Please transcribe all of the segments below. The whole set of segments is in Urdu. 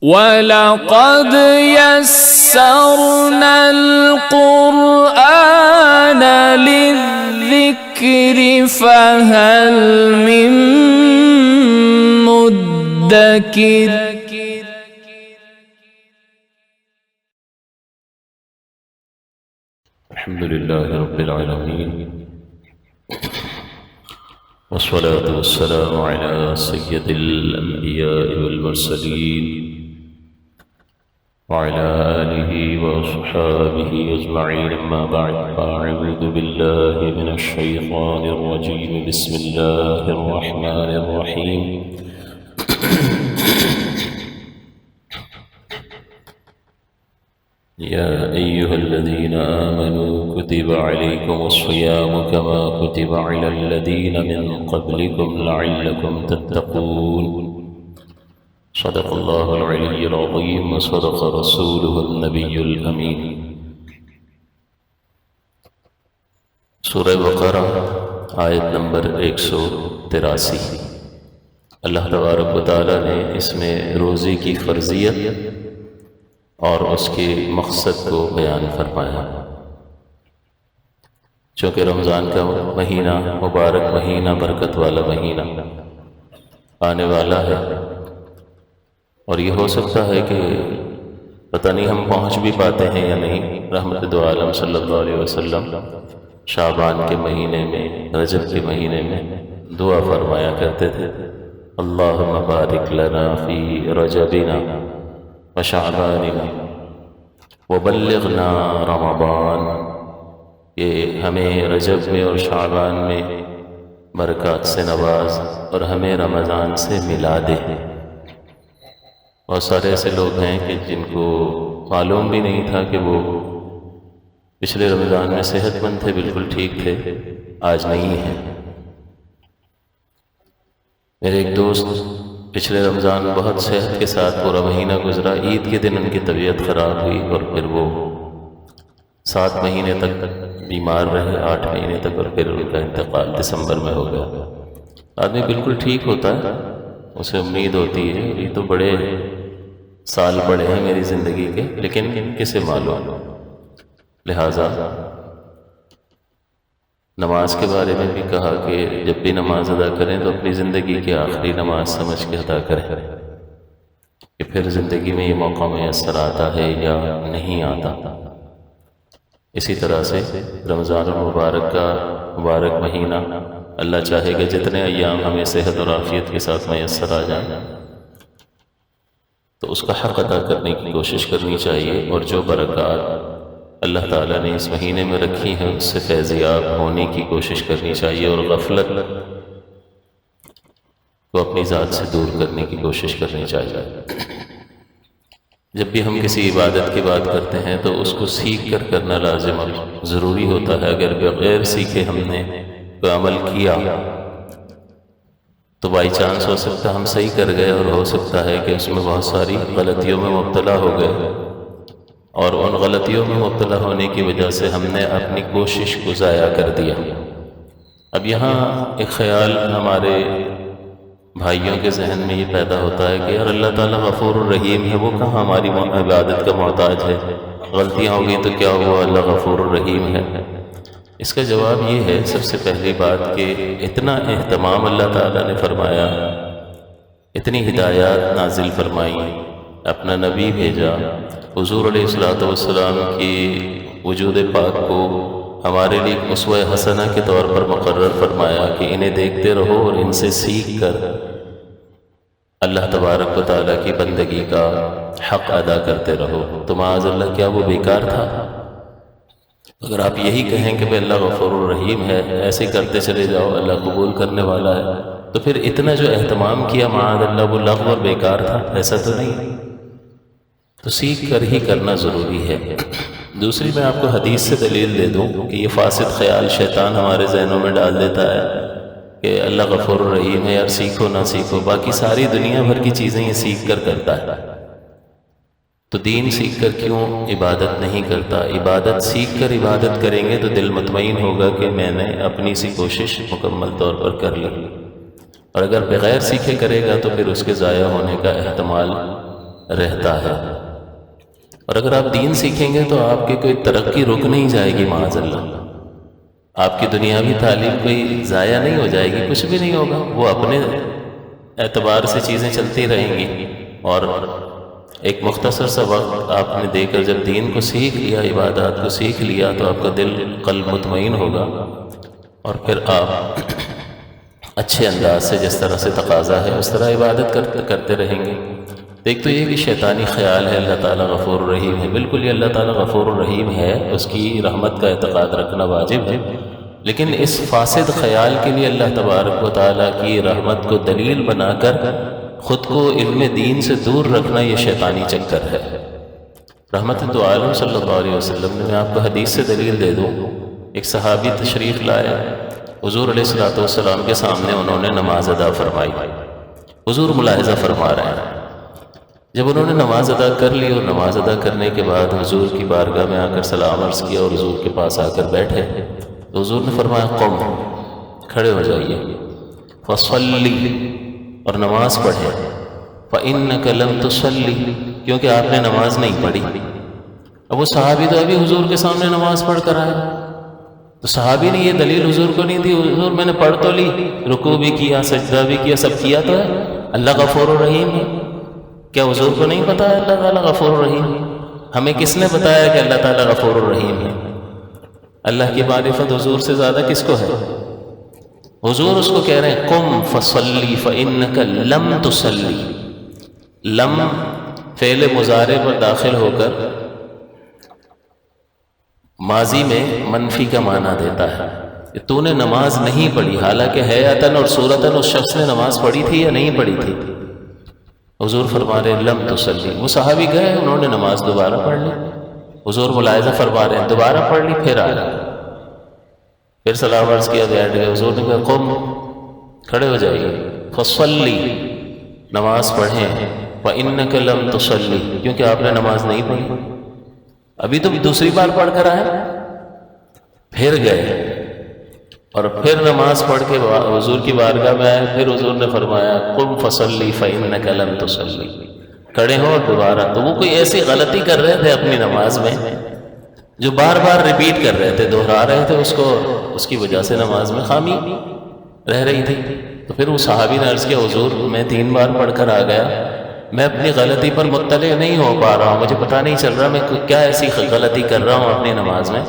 وَلَقَدْ يَسَّرْنَا الْقُرْآنَ لِلذِّكْرِ فَهَلْ مِن مُّدَّكِرٍ الحمد لله رب العالمين والصلاة والسلام على سيد الأنبياء والمرسلين وعلى آله وأصحابه أجمعين، أما بعد، فأعوذ بالله من الشيطان الرجيم. بسم الله الرحمن الرحيم. يا أيها الذين آمنوا كتب عليكم الصيام كما كتب على الذين من قبلكم لعلكم تتقون. صدق الله العلي العظيم وصدق رسوله النبي الأمين. سورہ بقرہ آیت نمبر 183. اللہ تبارک و تعالیٰ نے اس میں روزے کی فرضیت اور اس کے مقصد کو بیان فرمایا. چونکہ رمضان کا مہینہ مبارک مہینہ، برکت والا مہینہ آنے والا ہے، اور یہ ہو سکتا ہے کہ پتہ نہیں ہم پہنچ بھی پاتے ہیں یا نہیں. رحمت دو عالم صلی اللہ علیہ وسلم شعبان کے مہینے میں، رجب کے مہینے میں دعا فرمایا کرتے تھے، اللہم بارک لنا فی رجبنا وشعباننا وبلغنا رمضان، کہ ہمیں رجب میں اور شعبان میں برکات سے نواز اور ہمیں رمضان سے ملا دے. بہت سارے ایسے لوگ ہیں کہ جن کو معلوم بھی نہیں تھا کہ وہ پچھلے رمضان میں صحت مند تھے، بالکل ٹھیک تھے، آج نہیں ہیں. میرے ایک دوست پچھلے رمضان بہت صحت کے ساتھ پورا مہینہ گزرا، عید کے دن ان کی طبیعت خراب ہوئی اور پھر وہ 7 مہینے تک بیمار رہے، 8 مہینے تک، اور پھر ان کا انتقال دسمبر میں ہو گیا. آدمی بالکل ٹھیک ہوتا ہے، اسے امید ہوتی ہے یہ تو بڑے سال بڑے ہیں میری زندگی کے، لیکن کسے معلوم. لہٰذا نماز کے بارے میں بھی کہا کہ جب بھی نماز ادا کریں تو اپنی زندگی کی آخری نماز سمجھ کے ادا کریں، کہ پھر زندگی میں یہ موقع میسر آتا ہے یا نہیں آتا. اسی طرح سے رمضان المبارک کا مبارک مہینہ، اللہ چاہے گا جتنے ایام ہمیں صحت اور عافیت کے ساتھ میسر آ جائیں تو اس کا حق ادا کرنے کی کوشش کرنی چاہیے، اور جو برکات اللہ تعالیٰ نے اس مہینے میں رکھی ہیں اس سے فیضیاب ہونے کی کوشش کرنی چاہیے، اور غفلت کو اپنی ذات سے دور کرنے کی کوشش کرنی چاہیے. جب بھی ہم کسی عبادت کی بات کرتے ہیں تو اس کو سیکھ کر کرنا لازم اور ضروری ہوتا ہے. اگر بغیر سیکھے ہم نے کوئی عمل کیا تو بائی چانس ہو سکتا ہم صحیح کر گئے، اور ہو سکتا ہے کہ اس میں بہت ساری غلطیوں میں مبتلا ہو گئے، اور ان غلطیوں میں مبتلا ہونے کی وجہ سے ہم نے اپنی کوشش کو ضائع کر دیا. اب یہاں ایک خیال ہمارے بھائیوں کے ذہن میں یہ پیدا ہوتا ہے کہ یار اللہ تعالیٰ غفور الرحیم ہے، وہ کہاں ہماری عبادت کا محتاج ہے، غلطیاں ہو گئی تو کیا ہوا، اللہ غفور الرحیم ہے. اس کا جواب یہ ہے، سب سے پہلی بات، کہ اتنا اہتمام اللہ تعالیٰ نے فرمایا، اتنی ہدایات نازل فرمائی، اپنا نبی بھیجا، حضور علیہ السلام کی وجود پاک کو ہمارے لیے اسوہ حسنہ کے طور پر مقرر فرمایا کہ انہیں دیکھتے رہو اور ان سے سیکھ کر اللہ تبارک و تعالیٰ کی بندگی کا حق ادا کرتے رہو. تو معاذ اللہ کیا وہ بیکار تھا؟ اگر آپ یہی کہیں کہ بھئی اللہ غفور الرحیم ہے، ایسے کرتے چلے جاؤ، اللہ قبول کرنے والا ہے، تو پھر اتنا جو اہتمام کیا معاذ اللہ وہ لغو اور بیکار تھا؟ ایسا تو نہیں. تو سیکھ کر ہی کرنا ضروری ہے. دوسری میں آپ کو حدیث سے دلیل دے دوں کہ یہ فاسد خیال شیطان ہمارے ذہنوں میں ڈال دیتا ہے کہ اللہ غفور الرحیم ہے، یار سیکھو نہ سیکھو، باقی ساری دنیا بھر کی چیزیں یہ سیکھ کر کرتا ہے. تو دین سیکھ کر کیوں عبادت نہیں کرتا؟ عبادت سیکھ کر عبادت کریں گے تو دل مطمئن ہوگا کہ میں نے اپنی سی کوشش مکمل طور پر کر لی، اور اگر بغیر سیکھے کرے گا تو پھر اس کے ضائع ہونے کا احتمال رہتا ہے۔ اور اگر آپ دین سیکھیں گے تو آپ کی کوئی ترقی رک نہیں جائے گی معاذ اللہ، آپ کی دنیاوی تعلیم کوئی ضائع نہیں ہو جائے گی، کچھ بھی نہیں ہوگا، وہ اپنے اعتبار سے چیزیں چلتی رہیں گی۔ اور ایک مختصر سا وقت آپ نے دے کر جب دین کو سیکھ لیا، عبادات کو سیکھ لیا، تو آپ کا دل قلب مطمئن ہوگا، اور پھر آپ اچھے انداز سے جس طرح سے تقاضا ہے اس طرح عبادت کرتے رہیں گے۔ ایک تو یہ کہ شیطانی خیال ہے اللہ تعالیٰ غفور الرحیم ہے، بالکل یہ اللہ تعالیٰ غفور الرحیم ہے، اس کی رحمت کا اعتقاد رکھنا واجب ہے، لیکن اس فاسد خیال کے لیے اللہ تبارک و تعالیٰ کی رحمت کو دلیل بنا کر خود کو علم دین سے دور رکھنا یہ شیطانی چکر ہے۔ رحمت دو عالم صلی اللہ علیہ وسلم نے، میں آپ کو حدیث سے دلیل دے دوں، ایک صحابی تشریف لائے، حضور علیہ السلام کے سامنے انہوں نے نماز ادا فرمائی، حضور ملاحظہ فرما رہے ہیں۔ جب انہوں نے نماز ادا کر لی اور نماز ادا کرنے کے بعد حضور کی بارگاہ میں آ کر سلام عرض کیا اور حضور کے پاس آ کر بیٹھے، تو حضور نے فرمایا قم، کھڑے ہو جائیے، فصلی، اور نماز پڑھے، فإنک لم تصلی، کیونکہ آپ نے نماز نہیں پڑھی۔ اب وہ صحابی تو ابھی حضور کے سامنے نماز پڑھ کر آئے، تو صحابی نے یہ دلیل حضور کو نہیں دی، حضور میں نے پڑھ تو لی، رکوع بھی کیا، سجدہ بھی کیا، سب کیا تو ہے، اللہ غفور الرحیم ہے۔ کیا حضور کو نہیں پتا ہے اللہ تعالیٰ غفور الرحیم ہے؟ ہمیں کس نے بتایا کہ اللہ تعالیٰ غفور الرحیم ہے؟ اللہ کی معرفت حضور سے زیادہ کس کو ہے؟ حضور اس کو کہہ رہے ہیں قم فصلی فإنک لم تصلی۔ لم فعل مضارع پر داخل ہو کر ماضی میں منفی کا معنی دیتا ہے کہ تو نے نماز نہیں پڑھی، حالانکہ حیاتاً اور صورتاً اس شخص نے نماز پڑھی تھی یا نہیں پڑھی تھی؟ حضور فرما رہے ہیں لم تصلی۔ وہ صحابی گئے، انہوں نے نماز دوبارہ پڑھ لی، حضور ملاحظہ فرما رہے ہیں دوبارہ پڑھ لی، پھر آیا، پھر سلام عرض کیا، بیٹھ گئے، حضور نے کہا قم، کھڑے ہو جائیے، فصلی، نماز پڑھیں، فإنک لم تصلی، کیونکہ آپ نے نماز نہیں پڑھی، ابھی تو دوسری بار پڑھ کر آئے، پھر گئے اور پھر نماز پڑھ کے حضور کی بارگاہ میں آئے، پھر حضور نے فرمایا قم فصلی فإنک لم تصلی، کھڑے ہو اور دوبارہ۔ تو وہ کوئی ایسی غلطی کر رہے تھے اپنی نماز میں جو بار بار ریپیٹ کر رہے تھے، دہرا رہے تھے اس کو، اس کی وجہ سے نماز میں خامی رہ رہی تھی۔ تو پھر وہ صحابی نے عرض کیا حضور میں 3 بار پڑھ کر آ گیا، میں اپنی غلطی پر مطلع نہیں ہو پا رہا ہوں، مجھے پتہ نہیں چل رہا میں کیا ایسی غلطی کر رہا ہوں اپنی نماز میں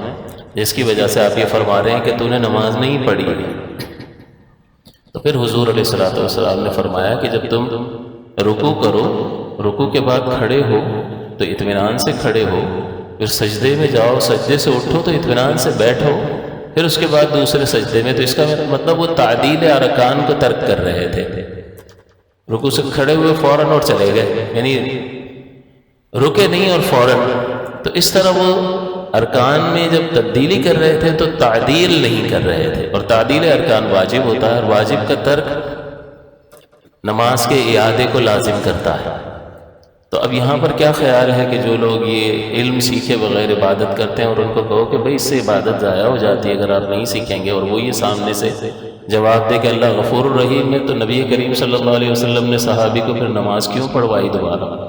جس کی وجہ سے آپ یہ فرما رہے ہیں کہ تو نے نماز نہیں پڑھی۔ تو پھر حضور علیہ السلام نے فرمایا کہ جب تم رکوع کرو، رکوع کے بعد کھڑے ہو تو اطمینان سے کھڑے ہو، پھر سجدے میں جاؤ، سجدے سے اٹھو تو اطمینان سے بیٹھو، پھر اس کے بعد دوسرے سجدے میں۔ تو اس کا مطلب وہ تعدیل ارکان کو ترک کر رہے تھے، رکوع سے کھڑے ہوئے فوراً اور چلے گئے، یعنی رکے نہیں اور فوراً۔ تو اس طرح وہ ارکان میں جب تبدیلی کر رہے تھے تو تعدیل نہیں کر رہے تھے، اور تعدیل ارکان واجب ہوتا ہے، اور واجب کا ترک نماز کے اعادے کو لازم کرتا ہے۔ تو اب یہاں پر کیا خیال ہے کہ جو لوگ یہ علم سیکھے بغیر عبادت کرتے ہیں اور ان کو کہو کہ بھائی اس سے عبادت ضائع ہو جاتی ہے اگر آپ نہیں سیکھیں گے، اور وہ یہ سامنے سے جواب دے کہ اللہ غفور الرحیم ہے، تو نبی کریم صلی اللہ علیہ وسلم نے صحابی کو پھر نماز کیوں پڑھوائی دوبارہ؟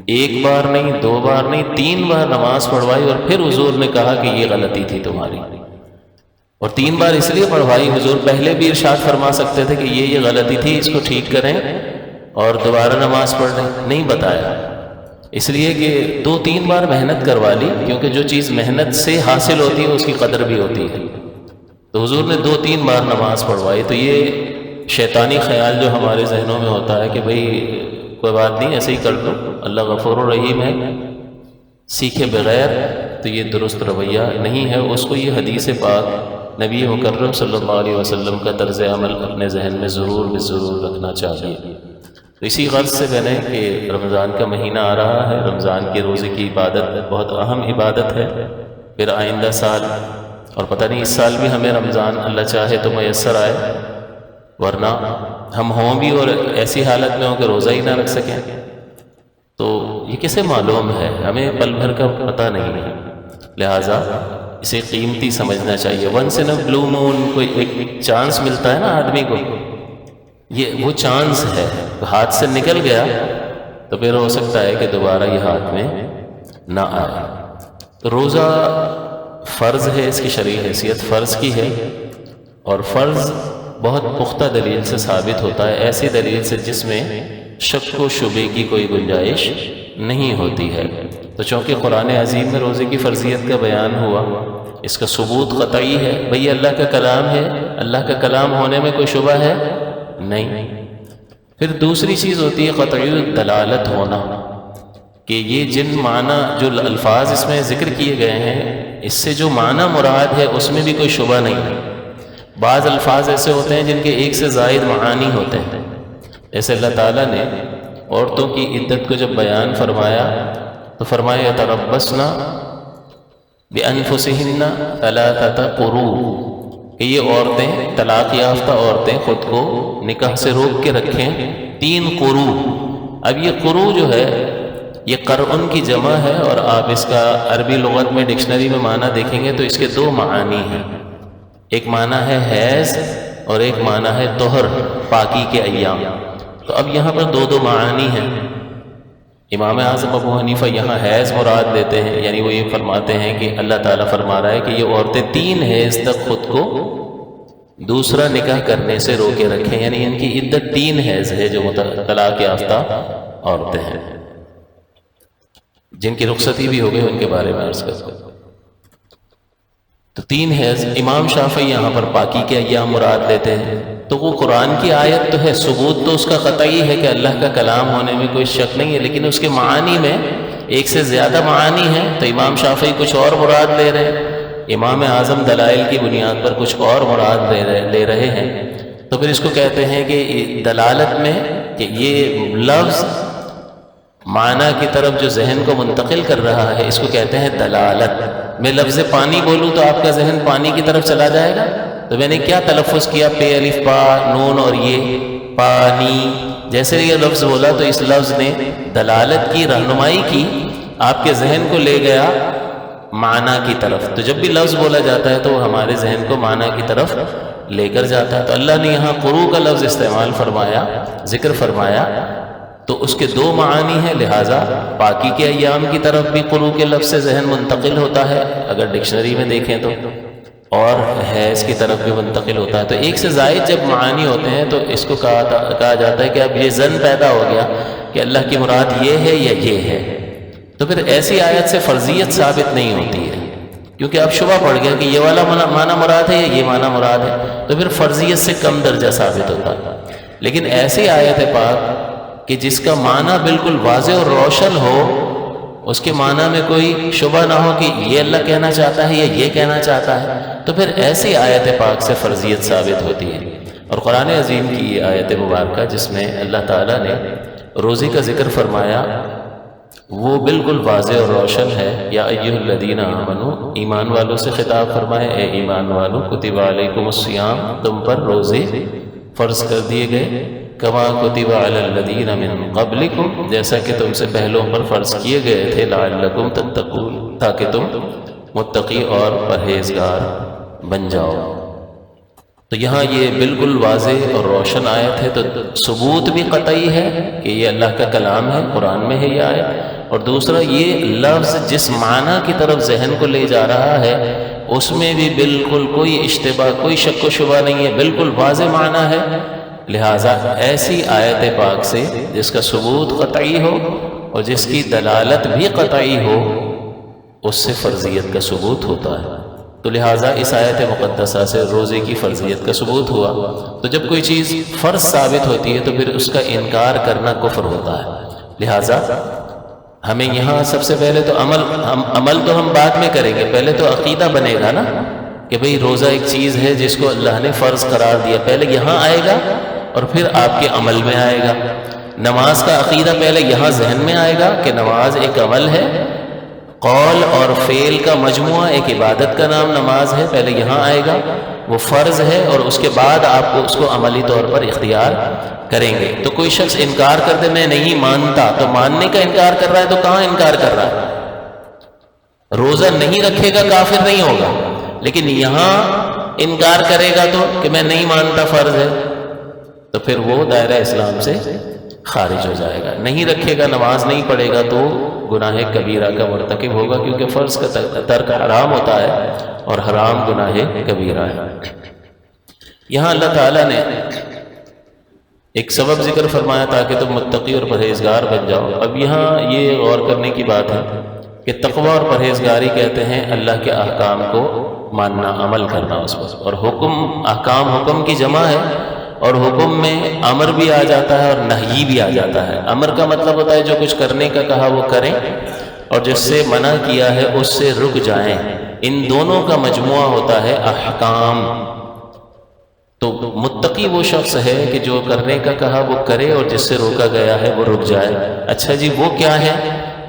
1 بار نہیں، 2 بار نہیں، 3 بار نماز پڑھوائی، اور پھر حضور نے کہا کہ یہ غلطی تھی تمہاری۔ اور 3 بار اس لیے پڑھوائی، حضور پہلے بھی ارشاد فرما سکتے تھے کہ یہ غلطی تھی، اس کو ٹھیک کریں اور دوبارہ نماز پڑھ لیں، نہیں بتایا، اس لیے کہ 2-3 بار محنت کروا لی، کیونکہ جو چیز محنت سے حاصل ہوتی ہے اس کی قدر بھی ہوتی ہے۔ تو حضور نے 2-3 بار نماز پڑھوائی۔ تو یہ شیطانی خیال جو ہمارے ذہنوں میں ہوتا ہے کہ بھئی کوئی بات نہیں ایسے ہی کر دو، اللہ غفور الرحیم ہے، سیکھے بغیر، تو یہ درست رویہ نہیں ہے۔ اس کو یہ حدیث پاک نبی مکرم صلی اللہ علیہ وسلم کا طرز عمل اپنے ذہن میں ضرور رکھنا چاہیے۔ تو اسی غرض سے میں نے کہ رمضان کا مہینہ آ رہا ہے، رمضان کے روزے کی عبادت بہت اہم عبادت ہے، پھر آئندہ سال، اور پتہ نہیں اس سال بھی ہمیں رمضان اللہ چاہے تو میسر آئے، ورنہ ہم ہوں بھی اور ایسی حالت میں ہوں کہ روزہ ہی نہ رکھ سکیں، تو یہ کسے معلوم ہے؟ ہمیں پل بھر کا پتہ نہیں ہے، لہٰذا اسے قیمتی سمجھنا چاہیے۔ ونس ان اے بلو مون، کوئی ایک چانس ملتا ہے نا آدمی کو، یہ وہ چانس ہے، ہاتھ سے نکل گیا تو پھر ہو سکتا ہے کہ دوبارہ یہ ہاتھ میں نہ آئے۔ تو روزہ فرض ہے، اس کی شرعی حیثیت فرض کی ہے، اور فرض بہت پختہ دلیل سے ثابت ہوتا ہے، ایسی دلیل سے جس میں شک و شبے کی کوئی گنجائش نہیں ہوتی ہے۔ تو چونکہ قرآن عظیم میں روزے کی فرضیت کا بیان ہوا، اس کا ثبوت قطعی ہے، بھئی اللہ کا کلام ہے، اللہ کا کلام ہونے میں کوئی شبہ ہے نہیں۔ پھر دوسری چیز ہوتی ہے قطعی دلالت ہونا، کہ یہ جن معنی جو الفاظ اس میں ذکر کیے گئے ہیں، اس سے جو معنی مراد ہے اس میں بھی کوئی شبہ نہیں ہے۔ بعض الفاظ ایسے ہوتے ہیں جن کے ایک سے زائد معانی ہوتے ہیں، جیسے اللہ تعالیٰ نے عورتوں کی عدت کو جب بیان فرمایا تو فرمایا یتربصن بانفسہن ثلاثۃ قروء، کہ یہ عورتیں، طلاق یافتہ عورتیں، خود کو نکاح سے روک کے رکھیں 3 قروء۔ اب یہ قروء جو ہے یہ قرءن کی جمع ہے، اور آپ اس کا عربی لغت میں ڈکشنری میں معنی دیکھیں گے تو اس کے 2 معانی ہیں، ایک معنی ہے حیض اور ایک معنی ہے طہر، پاکی کے ایام۔ تو اب یہاں پر 2 معانی ہیں۔ امام اعظم ابو حنیفہ یہاں حیض مراد لیتے ہیں، یعنی وہ یہ فرماتے ہیں کہ اللہ تعالیٰ فرما رہا ہے کہ یہ عورتیں 3 حیض تک خود کو دوسرا نکاح کرنے سے روکے رکھیں، یعنی ان کی عدت 3 حیض ہے جو طلاق یافتہ عورتیں ہیں، جن کی رخصتی بھی ہو گئی ان کے بارے میں عرض کرتا ہوں۔ تو 3 حیض، امام شافعی یہاں پر پاکی کے ایام مراد لیتے ہیں۔ تو وہ قرآن کی آیت تو ہے، ثبوت تو اس کا قطعی ہے کہ اللہ کا کلام ہونے میں کوئی شک نہیں ہے، لیکن اس کے معانی میں ایک سے زیادہ معانی ہیں، تو امام شافعی کچھ اور مراد لے رہے ہیں، امام اعظم دلائل کی بنیاد پر کچھ اور مراد لے رہے ہیں۔ تو پھر اس کو کہتے ہیں کہ دلالت میں، کہ یہ لفظ معنی کی طرف جو ذہن کو منتقل کر رہا ہے اس کو کہتے ہیں دلالت۔ میں لفظ پانی بولوں تو آپ کا ذہن پانی کی طرف چلا جائے گا، تو میں نے کیا تلفظ کیا، پے الف پا نون اور یہ پانی، جیسے یہ لفظ بولا تو اس لفظ نے دلالت کی، رہنمائی کی، آپ کے ذہن کو لے گیا معنی کی طرف۔ تو جب بھی لفظ بولا جاتا ہے تو وہ ہمارے ذہن کو معنی کی طرف لے کر جاتا ہے۔ تو اللہ نے یہاں قروء کا لفظ استعمال فرمایا، ذکر فرمایا، تو اس کے 2 معانی ہیں، لہٰذا پاکی کے ایام کی طرف بھی قروء کے لفظ سے ذہن منتقل ہوتا ہے اگر ڈکشنری میں دیکھیں تو، اور حیض کی طرف بھی منتقل ہوتا ہے۔ تو ایک سے زائد جب معانی ہوتے ہیں تو اس کو کہا جاتا ہے کہ اب یہ ظن پیدا ہو گیا کہ اللہ کی مراد یہ ہے یا یہ ہے، تو پھر ایسی آیت سے فرضیت ثابت نہیں ہوتی ہے، کیونکہ اب شبہ پڑ گیا کہ یہ والا معنی مراد ہے یا یہ معنی مراد ہے، تو پھر فرضیت سے کم درجہ ثابت ہوتا ہے۔ لیکن ایسی آیت پاک کہ جس کا معنی بالکل واضح اور روشن ہو، اس کے معنی میں کوئی شبہ نہ ہو کہ یہ اللہ کہنا چاہتا ہے یا یہ کہنا چاہتا ہے، تو پھر ایسی آیت پاک سے فرضیت ثابت ہوتی ہے۔ اور قرآن عظیم کی یہ آیت مبارکہ جس میں اللہ تعالیٰ نے روزے کا ذکر فرمایا، وہ بالکل واضح اور روشن ہے۔ یا ایھا الذین آمنوا، ایمان والوں سے خطاب فرمائے، اے ایمان والوں، کتب علیکم الصیام، تم پر روزے فرض کر دیے گئے، کما کتب علی الذین من قبلکم، جیسا کہ تم سے پہلوں پر فرض کیے گئے تھے، لعلکم تتقون، تاکہ تم متقی اور پرہیزگار بن جاؤ۔ تو یہاں یہ بالکل واضح اور روشن آیت ہے، تو ثبوت بھی قطعی ہے کہ یہ اللہ کا کلام ہے، قرآن میں ہے یہ آیت، اور دوسرا یہ لفظ جس معنی کی طرف ذہن کو لے جا رہا ہے اس میں بھی بالکل کوئی اشتباہ، کوئی شک و شبہ نہیں ہے، بالکل واضح معنی ہے۔ لہٰذا ایسی آیت پاک سے جس کا ثبوت قطعی ہو اور جس کی دلالت بھی قطعی ہو، اس سے فرضیت کا ثبوت ہوتا ہے۔ تو لہٰذا اس آیت مقدسہ سے روزے کی فرضیت کا ثبوت ہوا۔ تو جب کوئی چیز فرض ثابت ہوتی ہے تو پھر اس کا انکار کرنا کفر ہوتا ہے۔ لہٰذا ہمیں یہاں سب سے پہلے تو عمل تو ہم بعد میں کریں گے، پہلے تو عقیدہ بنے گا نا، کہ بھئی روزہ ایک چیز ہے جس کو اللہ نے فرض قرار دیا، پہلے یہاں آئے گا اور پھر آپ کے عمل میں آئے گا۔ نماز کا عقیدہ پہلے یہاں ذہن میں آئے گا کہ نماز ایک عمل ہے، قول اور فعل کا مجموعہ، ایک عبادت کا نام نماز ہے، پہلے یہاں آئے گا، وہ فرض ہے، اور اس کے بعد آپ کو اس کو عملی طور پر اختیار کریں گے۔ تو کوئی شخص انکار کر دے میں نہیں مانتا، تو ماننے کا انکار کر رہا ہے، تو کہاں انکار کر رہا ہے؟ روزہ نہیں رکھے گا کافر نہیں ہوگا، لیکن یہاں انکار کرے گا تو کہ میں نہیں مانتا فرض ہے، تو پھر وہ دائرہ اسلام سے خارج ہو جائے گا. نہیں رکھے گا، نماز نہیں پڑھے گا تو گناہ کبیرہ کا مرتکب ہوگا، کیونکہ فرض کا ترک حرام ہوتا ہے اور حرام گناہ کبیرہ ہے. یہاں اللہ تعالیٰ نے ایک سبب ذکر فرمایا تاکہ تم متقی اور پرہیزگار بن جاؤ. اب یہاں یہ غور کرنے کی بات ہے کہ تقوی اور پرہیزگاری کہتے ہیں اللہ کے احکام کو ماننا، عمل کرنا اس پر. اور حکم، احکام حکم کی جمع ہے، اور حکم میں امر بھی آ جاتا ہے اور نہی بھی آ جاتا ہے. امر کا مطلب ہوتا ہے جو کچھ کرنے کا کہا وہ کریں، اور جس سے منع کیا ہے اس سے رک جائیں. ان دونوں کا مجموعہ ہوتا ہے احکام. تو متقی وہ شخص ہے کہ جو کرنے کا کہا وہ کرے اور جس سے روکا گیا ہے وہ رک جائے. اچھا جی، وہ کیا ہے؟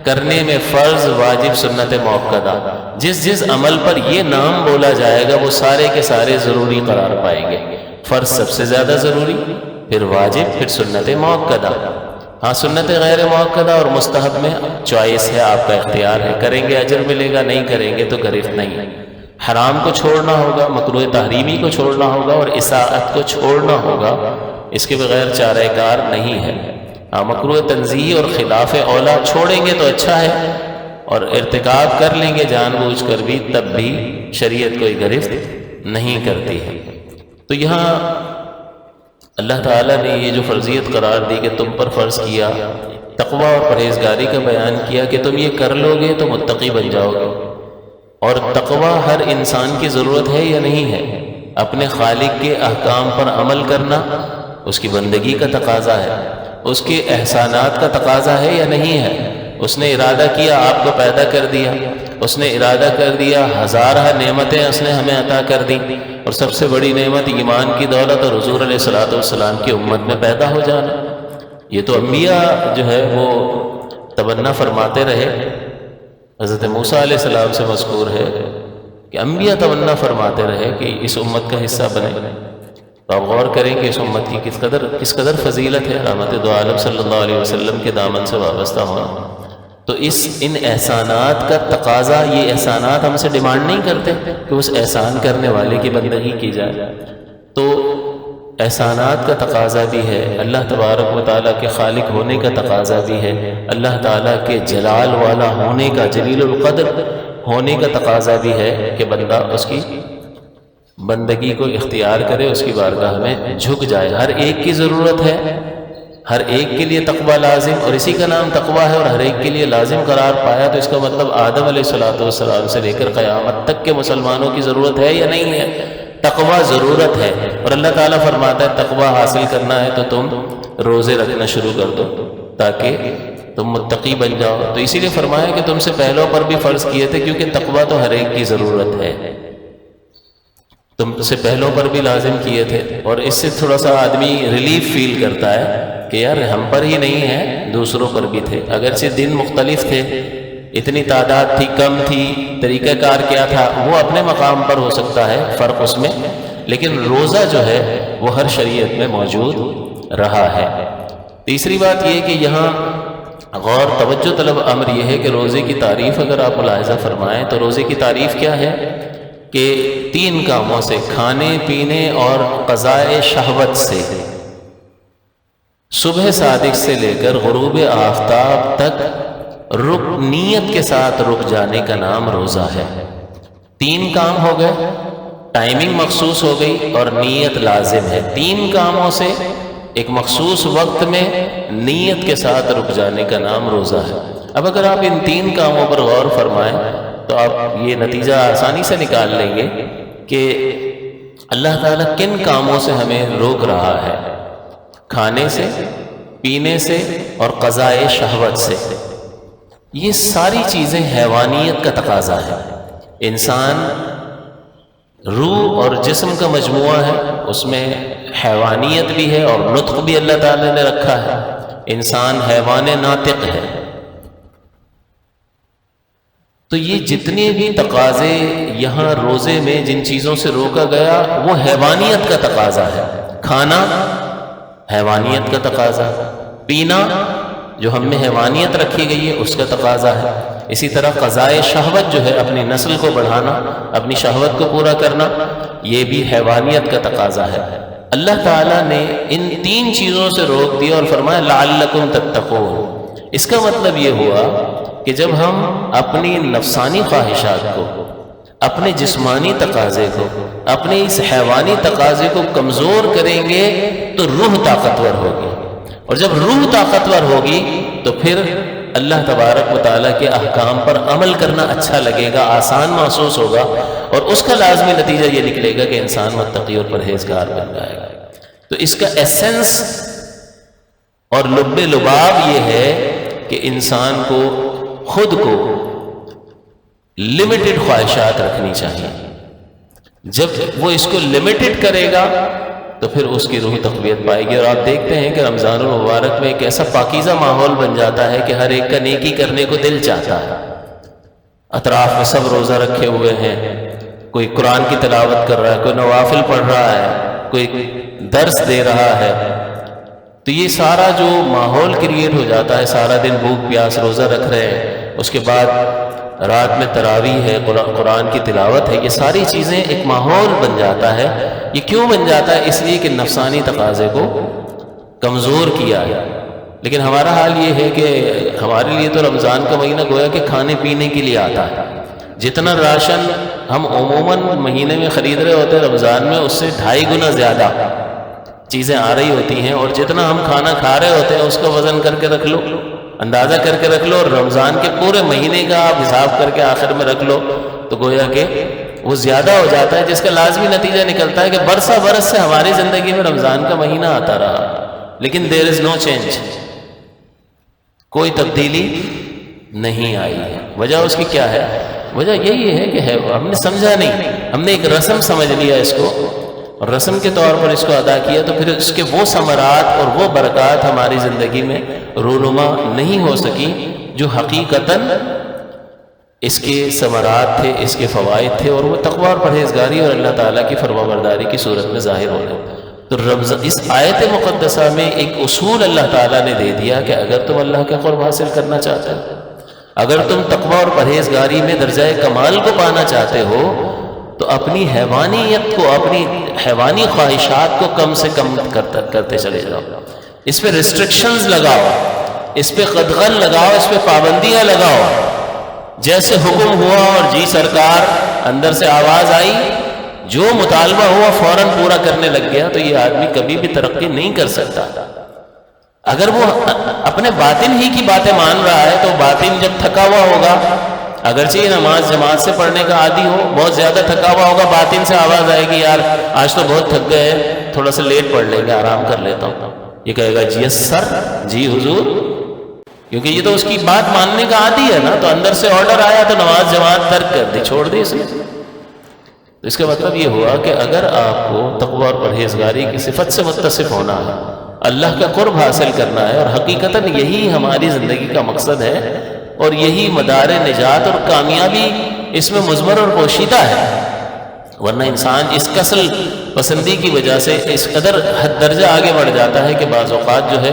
کرنے میں فرض، واجب، سنت موقدہ. جس عمل پر یہ نام بولا جائے گا وہ سارے کے سارے ضروری قرار پائیں گے. فرض سب سے زیادہ ضروری، پھر واجب، پھر سنت موقدہ. ہاں، سنت غیر موقدہ اور مستحب میں چوائس ہے، آپ کا اختیار ہے. کریں گے اجر ملے گا، نہیں کریں گے تو گرفت نہیں. حرام کو چھوڑنا ہوگا، مکروہ تحریمی کو چھوڑنا ہوگا، اور اصاعت کو چھوڑنا ہوگا. اس کے بغیر چارہ کار نہیں ہے. ہاں، مکروہ تنزیہی اور خلاف اولا چھوڑیں گے تو اچھا ہے، اور ارتکاب کر لیں گے جان بوجھ کر بھی تب بھی شریعت کوئی گرفت نہیں کرتی ہے. تو یہاں اللہ تعالیٰ نے یہ جو فرضیت قرار دی کہ تم پر فرض کیا، تقوی اور پرہیزگاری کا بیان کیا کہ تم یہ کر لو گے تو متقی بن جاؤ گے. اور تقوی ہر انسان کی ضرورت ہے یا نہیں ہے؟ اپنے خالق کے احکام پر عمل کرنا اس کی بندگی کا تقاضا ہے، اس کے احسانات کا تقاضا ہے یا نہیں ہے؟ اس نے ارادہ کیا، آپ کو پیدا کر دیا، اس نے ارادہ کر دیا، ہزارہ نعمتیں اس نے ہمیں عطا کر دی، اور سب سے بڑی نعمت ایمان کی دولت اور حضور علیہ السلام کی امت میں پیدا ہو جانا. یہ تو انبیاء جو ہے وہ تمنا فرماتے رہے. حضرت موسیٰ علیہ السلام سے مذکور ہے کہ انبیاء تمنا فرماتے رہے کہ اس امت کا حصہ بنے. تو آپ غور کریں کہ اس امت کی کس قدر فضیلت ہے. رحمت دو عالم صلی اللہ علیہ وسلم کے دامن سے وابستہ ہونا. تو ان احسانات کا تقاضا، یہ احسانات ہم سے ڈیمانڈ نہیں کرتے کہ اس احسان کرنے والے کی بندگی کی جائے. تو احسانات کا تقاضا بھی ہے، اللہ تبارک و تعالیٰ کے خالق ہونے کا تقاضا بھی ہے، اللہ تعالیٰ کے جلال والا ہونے کا، جلیل القدر ہونے کا تقاضا بھی ہے کہ بندہ اس کی بندگی کو اختیار کرے، اس کی بارگاہ میں جھک جائے. ہر ایک کی ضرورت ہے، ہر ایک کے لیے تقوی لازم، اور اسی کا نام تقوی ہے، اور ہر ایک کے لیے لازم قرار پایا. تو اس کا مطلب آدم علیہ السلام سے لے کر قیامت تک کے مسلمانوں کی ضرورت ہے یا نہیں ہے؟ تقوی ضرورت ہے. اور اللہ تعالیٰ فرماتا ہے تقوی حاصل کرنا ہے تو تم روزے رکھنا شروع کر دو تاکہ تم متقی بن جاؤ. تو اسی لیے فرمایا کہ تم سے پہلوں پر بھی فرض کیے تھے، کیونکہ تقوی تو ہر ایک کی ضرورت ہے. تم سے پہلوں پر بھی لازم کیے تھے، اور اس سے تھوڑا سا آدمی ریلیف فیل کرتا ہے کہ یار ہم پر ہی نہیں ہے، دوسروں پر بھی تھے. اگرچہ دن مختلف تھے، اتنی تعداد تھی، کم تھی، طریقہ کار کیا تھا، وہ اپنے مقام پر ہو سکتا ہے فرق اس میں، لیکن روزہ جو ہے وہ ہر شریعت میں موجود رہا ہے. تیسری بات یہ کہ یہاں غور توجہ طلب امر یہ ہے کہ روزے کی تعریف اگر آپ ملاحظہ فرمائیں تو روزے کی تعریف کیا ہے کہ 3 کاموں سے، کھانے پینے اور قضاء شہوت سے، صبح صادق سے لے کر غروب آفتاب تک نیت کے ساتھ رک جانے کا نام روزہ ہے. 3 کام ہو گئے، ٹائمنگ مخصوص ہو گئی اور نیت لازم ہے. 3 کاموں سے ایک مخصوص وقت میں نیت کے ساتھ رک جانے کا نام روزہ ہے. اب اگر آپ ان 3 کاموں پر غور فرمائیں تو آپ یہ نتیجہ آسانی سے نکال لیں گے کہ اللہ تعالیٰ کن کاموں سے ہمیں روک رہا ہے. کھانے سے، پینے سے اور قضاء شہوت سے. یہ ساری چیزیں حیوانیت کا تقاضا ہے. انسان روح اور جسم کا مجموعہ ہے، اس میں حیوانیت بھی ہے اور نطق بھی اللہ تعالیٰ نے رکھا ہے. انسان حیوان ناطق ہے. تو یہ جتنے بھی تقاضے یہاں روزے میں جن چیزوں سے روکا گیا وہ حیوانیت کا تقاضا ہے. کھانا حیوانیت کا تقاضا، پینا جو ہم میں حیوانیت رکھی گئی ہے اس کا تقاضا ہے. اسی طرح قضاء شہوت جو ہے اپنی نسل کو بڑھانا، اپنی شہوت کو پورا کرنا، یہ بھی حیوانیت کا تقاضا ہے. اللہ تعالیٰ نے ان 3 چیزوں سے روک دیا اور فرمایا لعلکم تتقون۔ اس کا مطلب یہ ہوا کہ جب ہم اپنی نفسانی خواہشات کو، اپنے جسمانی تقاضے کو، اپنے اس حیوانی تقاضے کو کمزور کریں گے تو روح طاقتور ہوگی، اور جب روح طاقتور ہوگی تو پھر اللہ تبارک و تعالیٰ کے احکام پر عمل کرنا اچھا لگے گا، آسان محسوس ہوگا، اور اس کا لازمی نتیجہ یہ نکلے گا کہ انسان متقی اور پرہیزگار بن جائے گا۔ تو اس کا ایسنس اور لب لباب یہ ہے کہ انسان کو خود کو لمیٹڈ خواہشات رکھنی چاہیے۔ جب وہ اس کو لمیٹڈ کرے گا تو پھر اس کی روح تقویت پائے گی، اور آپ دیکھتے ہیں کہ رمضان المبارک میں ایک ایسا پاکیزہ ماحول بن جاتا ہے کہ ہر ایک کا نیکی کرنے کو دل چاہتا ہے۔ اطراف میں سب روزہ رکھے ہوئے ہیں، کوئی قرآن کی تلاوت کر رہا ہے، کوئی نوافل پڑھ رہا ہے، کوئی درس دے رہا ہے، تو یہ سارا جو ماحول کریٹ ہو جاتا ہے، سارا دن بھوک پیاس روزہ رکھ رہے ہیں، اس کے بعد رات میں تراویح ہے، قرآن کی تلاوت ہے، یہ ساری چیزیں ایک ماحول بن جاتا ہے۔ یہ کیوں بن جاتا ہے؟ اس لیے کہ نفسانی تقاضے کو کمزور کیا ہے۔ لیکن ہمارا حال یہ ہے کہ ہمارے لیے تو رمضان کا مہینہ گویا کہ کھانے پینے کے لیے آتا ہے۔ جتنا راشن ہم عموماً مہینے میں خرید رہے ہوتے ہیں، رمضان میں اس سے 2.5 گنا زیادہ چیزیں آ رہی ہوتی ہیں، اور جتنا ہم کھانا کھا رہے ہوتے ہیں اس کا وزن کر کے رکھ لو، اندازہ کر کے رکھ لو، اور رمضان کے پورے مہینے کا آپ حساب کر کے آخر میں رکھ لو تو گویا کہ وہ زیادہ ہو جاتا ہے، جس کا لازمی نتیجہ نکلتا ہے کہ برسہ برس سے ہماری زندگی میں رمضان کا مہینہ آتا رہا، لیکن دیر از نو چینج، کوئی تبدیلی نہیں آئی ہے۔ وجہ اس کی کیا ہے؟ وجہ یہی ہے کہ ہم نے سمجھا نہیں، ہم نے ایک رسم سمجھ لیا اس کو، اور رسم کے طور پر اس کو ادا کیا، تو پھر اس کے وہ ثمرات اور وہ برکات ہماری زندگی میں رونما نہیں ہو سکی جو حقیقتاً اس کے ثمرات تھے، اس کے فوائد تھے، اور وہ تقوی اور پرہیزگاری اور اللہ تعالیٰ کی فرمانبرداری کی صورت میں ظاہر ہو رہے۔ تو اس آیت مقدسہ میں ایک اصول اللہ تعالیٰ نے دے دیا کہ اگر تم اللہ کے قرب حاصل کرنا چاہتے ہو، اگر تم تقوی اور پرہیزگاری میں درجہ کمال کو پانا چاہتے ہو، تو اپنی حیوانیت کو، اپنی حیوانی خواہشات کو کم سے کم کرتے چلے جاؤ، اس پہ ریسٹرکشنز لگاؤ، اس پہ قدغن لگاؤ، اس پہ پابندیاں لگاؤ۔ جیسے حکم ہوا اور جی سرکار اندر سے آواز آئی، جو مطالبہ ہوا فوراً پورا کرنے لگ گیا، تو یہ آدمی کبھی بھی ترقی نہیں کر سکتا۔ اگر وہ اپنے باطن ہی کی باتیں مان رہا ہے تو باطن جب تھکا ہوا ہوگا، اگرچہ یہ نماز جماعت سے پڑھنے کا عادی ہو، بہت زیادہ تھکا ہوا ہوگا، باطن سے آواز آئے گی یار آج تو بہت تھک گئے، تھوڑا سا لیٹ پڑھ لیں گے، آرام کر لیتا ہوں، یہ کہے گا جی سر، جی حضور، کیونکہ یہ تو اس کی بات ماننے کا عادی ہے نا۔ تو اندر سے آرڈر آیا تو نماز جماعت ترک کر دی، چھوڑ دی اس نے۔ تو اس کا مطلب یہ ہوا کہ اگر آپ کو تقوی اور پرہیزگاری کی صفت سے متصف ہونا ہے، اللہ کا قرب حاصل کرنا ہے، اور حقیقتاً یہی ہماری زندگی کا مقصد ہے، اور یہی مدار نجات اور کامیابی اس میں مضمر اور پوشیدہ ہے، ورنہ انسان اس کسل پسندی کی وجہ سے اس قدر حد درجہ آگے بڑھ جاتا ہے کہ بعض اوقات جو ہے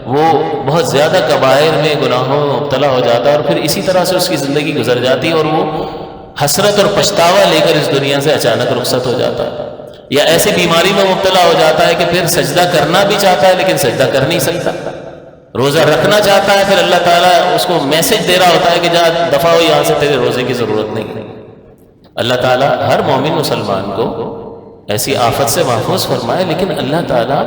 وہ بہت زیادہ کبائر میں، گناہوں میں مبتلا ہو جاتا ہے، اور پھر اسی طرح سے اس کی زندگی گزر جاتی ہے، اور وہ حسرت اور پچھتاوا لے کر اس دنیا سے اچانک رخصت ہو جاتا ہے، یا ایسی بیماری میں مبتلا ہو جاتا ہے کہ پھر سجدہ کرنا بھی چاہتا ہے لیکن سجدہ کر نہیں سکتا، روزہ رکھنا چاہتا ہے، پھر اللہ تعالیٰ اس کو میسج دے رہا ہوتا ہے کہ جا دفع ہو یہاں سے، تیرے روزے کی ضرورت نہیں ہے۔ اللہ تعالیٰ ہر مومن مسلمان کو ایسی آفت سے محفوظ فرمائے، لیکن اللہ تعالیٰ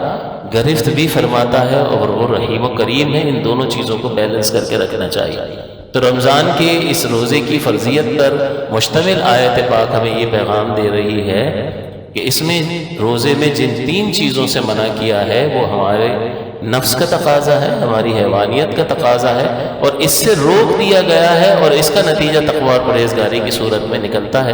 گرفت بھی فرماتا ہے، اور وہ رحیم و کریم ہے، ان دونوں چیزوں کو بیلنس کر کے رکھنا چاہیے۔ تو رمضان کے اس روزے کی فرضیت پر مشتمل آیت پاک ہمیں یہ پیغام دے رہی ہے کہ اس میں روزے میں جن 3 چیزوں سے منع کیا ہے وہ ہمارے نفس کا تقاضا ہے، ہماری حیوانیت کا تقاضا ہے، اور اس سے روک دیا گیا ہے، اور اس کا نتیجہ تقوی اور پرہیزگاری کی صورت میں نکلتا ہے۔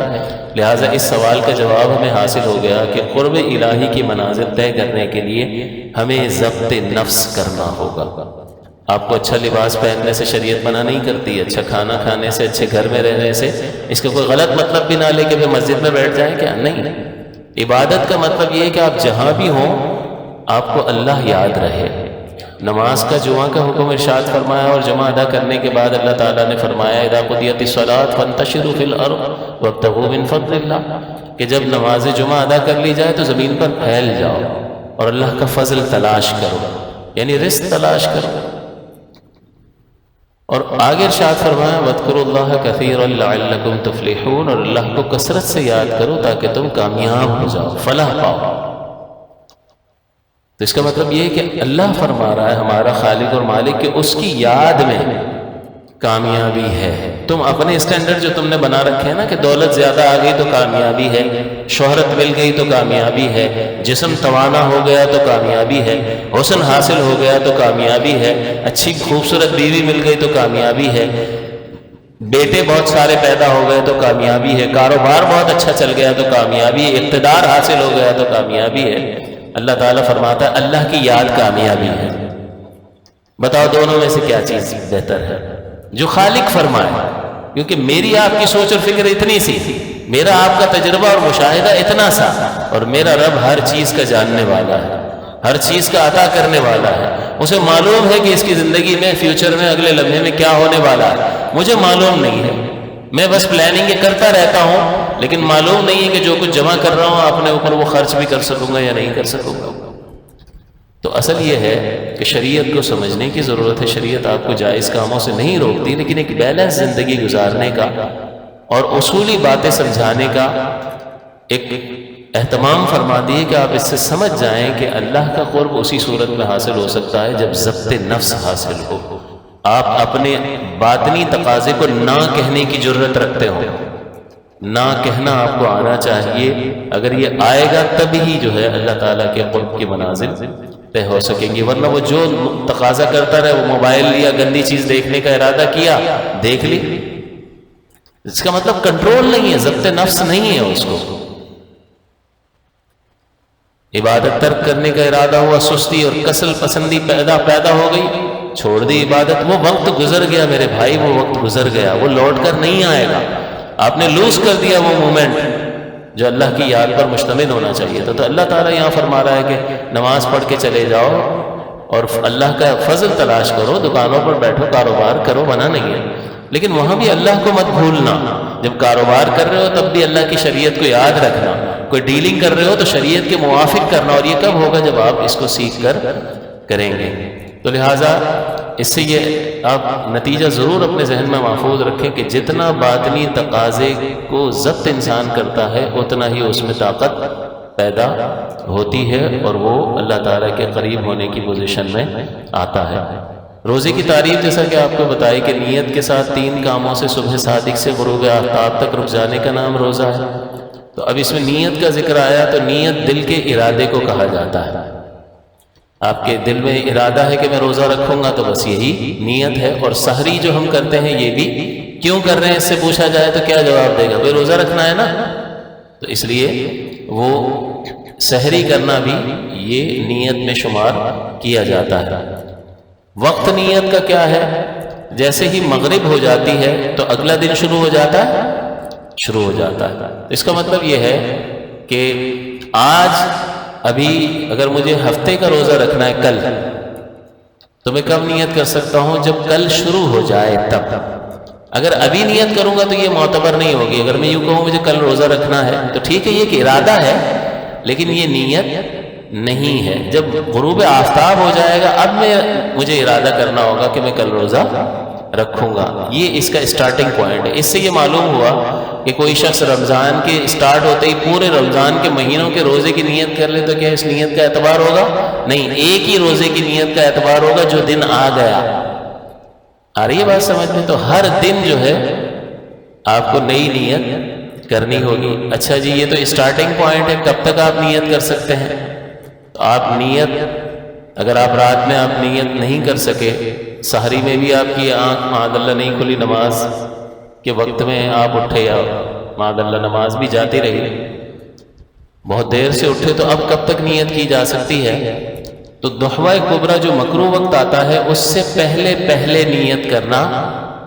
لہٰذا اس سوال کا جواب ہمیں حاصل ہو گیا کہ قرب الہی کی منازل طے کرنے کے لیے ہمیں ضبط نفس کرنا ہوگا۔ آپ کو اچھا لباس پہننے سے شریعت منع نہیں کرتی، اچھا کھانا کھانے سے، اچھے گھر میں رہنے سے، اس کا کوئی غلط مطلب بھی نہ لے کہ مسجد میں بیٹھ جائیں کیا، نہیں۔ عبادت کا مطلب یہ ہے کہ آپ جہاں بھی ہوں آپ کو اللہ یاد رہے۔ نماز کا جمعہ کا حکم ارشاد فرمایا، اور جمعہ ادا کرنے کے بعد اللہ تعالیٰ نے فرمایا اذا قضیت الصلاۃ فانتشروا فی الارض وابتغوا من فضل اللہ، کہ جب نماز جمعہ ادا کر لی جائے تو زمین پر پھیل جاؤ، اور اللہ کا فضل تلاش کرو، یعنی رزق تلاش کرو۔ اور آگے ارشاد فرمایا وَاذْكُرُوا اللَّهَ كَثِيرًا لَعَلَّكُمْ تُفْلِحُونَ، اور اللہ کو کثرت سے یاد کرو تاکہ تم کامیاب ہو جاؤ، فلاح پاؤ۔ تو اس کا مطلب یہ ہے کہ اللہ فرما رہا ہے ہمارا خالق اور مالک کہ اس کی یاد میں کامیابی ہے۔ تم اپنے اسٹینڈرڈ جو تم نے بنا رکھے ہیں نا کہ دولت زیادہ آ گئی تو کامیابی ہے، شہرت مل گئی تو کامیابی ہے، جسم توانا ہو گیا تو کامیابی ہے، حسن حاصل ہو گیا تو کامیابی ہے، اچھی خوبصورت بیوی مل گئی تو کامیابی ہے، بیٹے بہت سارے پیدا ہو گئے تو کامیابی ہے، کاروبار بہت اچھا چل گیا تو کامیابی ہے، اقتدار حاصل ہو گیا تو کامیابی ہے۔ اللہ تعالیٰ فرماتا ہے اللہ کی یاد کامیابی ہے۔ بتاؤ دونوں میں سے کیا چیز بہتر ہے؟ جو خالق فرمائے، کیونکہ میری آپ کی سوچ اور فکر اتنی سی، میرا آپ کا تجربہ اور مشاہدہ اتنا سا، اور میرا رب ہر چیز کا جاننے والا ہے، ہر چیز کا عطا کرنے والا ہے۔ اسے معلوم ہے کہ اس کی زندگی میں فیوچر میں اگلے لمحے میں کیا ہونے والا ہے، مجھے معلوم نہیں ہے، میں بس پلاننگ کرتا رہتا ہوں، لیکن معلوم نہیں ہے کہ جو کچھ جمع کر رہا ہوں اپنے اوپر وہ خرچ بھی کر سکوں گا یا نہیں کر سکوں گا۔ تو اصل یہ ہے کہ شریعت کو سمجھنے کی ضرورت ہے۔ شریعت آپ کو جائز کاموں سے نہیں روکتی، لیکن ایک بیلنس زندگی گزارنے کا اور اصولی باتیں سمجھانے کا ایک اہتمام فرماتی ہے کہ آپ اس سے سمجھ جائیں کہ اللہ کا قرب اسی صورت میں حاصل ہو سکتا ہے جب ضبط نفس حاصل ہو، آپ اپنے باطنی تقاضے کو نہ کہنے کی جرت رکھتے ہو، نہ کہنا آپ کو آنا چاہیے۔ اگر یہ آئے گا تب ہی جو ہے اللہ تعالیٰ کے قرب کی منازل طے ہو سکیں گی، ورنہ وہ جو تقاضا کرتا رہے، وہ موبائل لیا، گندی چیز دیکھنے کا ارادہ کیا، دیکھ لی، اس کا مطلب کنٹرول نہیں ہے، ضبط نفس نہیں ہے اس کو۔ عبادت ترک کرنے کا ارادہ ہوا، سستی اور کسل پسندی پیدا ہو گئی، چھوڑ دی عبادت، وہ وقت گزر گیا میرے بھائی، وہ وقت گزر گیا، وہ لوٹ کر نہیں آئے گا، آپ نے لوز کر دیا وہ مومنٹ جو اللہ کی یاد پر مشتمل ہونا چاہیے تھا۔ تو اللہ تعالیٰ یہاں فرما رہا ہے کہ نماز پڑھ کے چلے جاؤ اور اللہ کا فضل تلاش کرو، دکانوں پر بیٹھو، کاروبار کرو، منع نہیں ہے، لیکن وہاں بھی اللہ کو مت بھولنا۔ جب کاروبار کر رہے ہو تب بھی اللہ کی شریعت کو یاد رکھنا، کوئی ڈیلنگ کر رہے ہو تو شریعت کے موافق کرنا، اور یہ کب ہوگا جب آپ اس کو سیکھ کر کریں گے۔ تو لہٰذا اس سے یہ آپ نتیجہ ضرور اپنے ذہن میں محفوظ رکھیں کہ جتنا باطنی تقاضے کو ضبط انسان کرتا ہے اتنا ہی اس میں طاقت پیدا ہوتی ہے اور وہ اللہ تعالیٰ کے قریب ہونے کی پوزیشن میں آتا ہے۔ روزے کی تعریف جیسا کہ آپ کو بتائی کہ نیت کے ساتھ 3 کاموں سے صبح صادق سے غروب آفتاب تک رک جانے کا نام روزہ ہے۔ تو اب اس میں نیت کا ذکر آیا تو نیت دل کے ارادے کو کہا جاتا ہے۔ آپ کے دل میں ارادہ ہے کہ میں روزہ رکھوں گا تو بس یہی نیت ہے۔ اور سحری جو ہم کرتے ہیں یہ بھی کیوں کر رہے ہیں اس سے پوچھا جائے تو کیا جواب دے گا؟ بھئی روزہ رکھنا ہے نا، تو اس لیے وہ سحری کرنا بھی یہ نیت میں شمار کیا جاتا ہے۔ وقت نیت کا کیا ہے؟ جیسے ہی مغرب ہو جاتی ہے تو اگلا دن شروع ہو جاتا ہے۔ اس کا مطلب یہ ہے کہ آج ابھی اگر مجھے ہفتے کا روزہ رکھنا ہے کل، تو میں کب نیت کر سکتا ہوں؟ جب کل شروع ہو جائے تب۔ اگر ابھی نیت کروں گا تو یہ معتبر نہیں ہوگی۔ اگر میں یوں کہوں مجھے کل روزہ رکھنا ہے تو ٹھیک ہے، یہ ایک ارادہ ہے لیکن یہ نیت نہیں ہے۔ جب غروب آفتاب ہو جائے گا اب مجھے ارادہ کرنا ہوگا کہ میں کل روزہ رکھوں گا۔ یہ اس کا اسٹارٹنگ پوائنٹ ہے۔ اس سے یہ معلوم ہوا کہ کوئی شخص رمضان کے اسٹارٹ ہوتے ہی پورے رمضان کے مہینوں کے روزے کی نیت کر لے تو کیا اس نیت کا اعتبار ہوگا؟ نہیں، ایک ہی روزے کی نیت کا اعتبار ہوگا جو دن آ گیا۔ آ رہی ہے بات سمجھ میں؟ تو ہر دن جو ہے آپ کو نئی نیت کرنی ہوگی۔ اچھا جی، یہ تو اسٹارٹنگ پوائنٹ ہے، کب تک آپ نیت کر سکتے ہیں؟ تو آپ نیت، اگر آپ رات میں آپ نیت نہیں کر سکے، سحری میں بھی آپ کی آنکھ معاذ اللہ نہیں کھلی، نماز کے وقت میں آپ اٹھے یا معاذ اللہ نماز بھی جاتی رہی، بہت دیر سے اٹھے، تو اب کب تک نیت کی جا سکتی ہے؟ تو ضحوہ کبریٰ جو مکروہ وقت آتا ہے اس سے پہلے نیت کرنا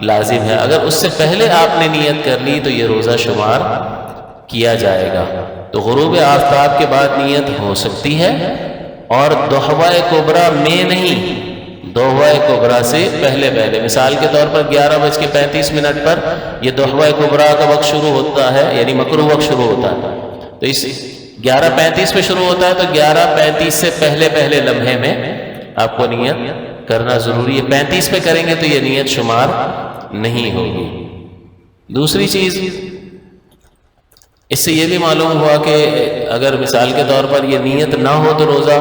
لازم ہے۔ اگر اس سے پہلے آپ نے نیت کر لی تو یہ روزہ شمار کیا جائے گا۔ تو غروب آفتاب کے بعد نیت ہو سکتی ہے، اور ضحوہ کبریٰ میں نہیں، ضحوہ کبریٰ سے پہلے۔ مثال کے طور پر 11:35 پر یہ ضحوہ کبریٰ کا وقت شروع ہوتا ہے، یعنی مکروہ وقت شروع ہوتا ہے، تو اس 11:35 پہ شروع ہوتا ہے تو 11:35 سے پہلے لمحے میں آپ کو نیت کرنا ضروری ہے. 35 پہ کریں گے تو یہ نیت شمار نہیں ہوگی. دوسری چیز اس سے یہ بھی معلوم ہوا کہ اگر مثال کے طور پر یہ نیت نہ ہو تو روزہ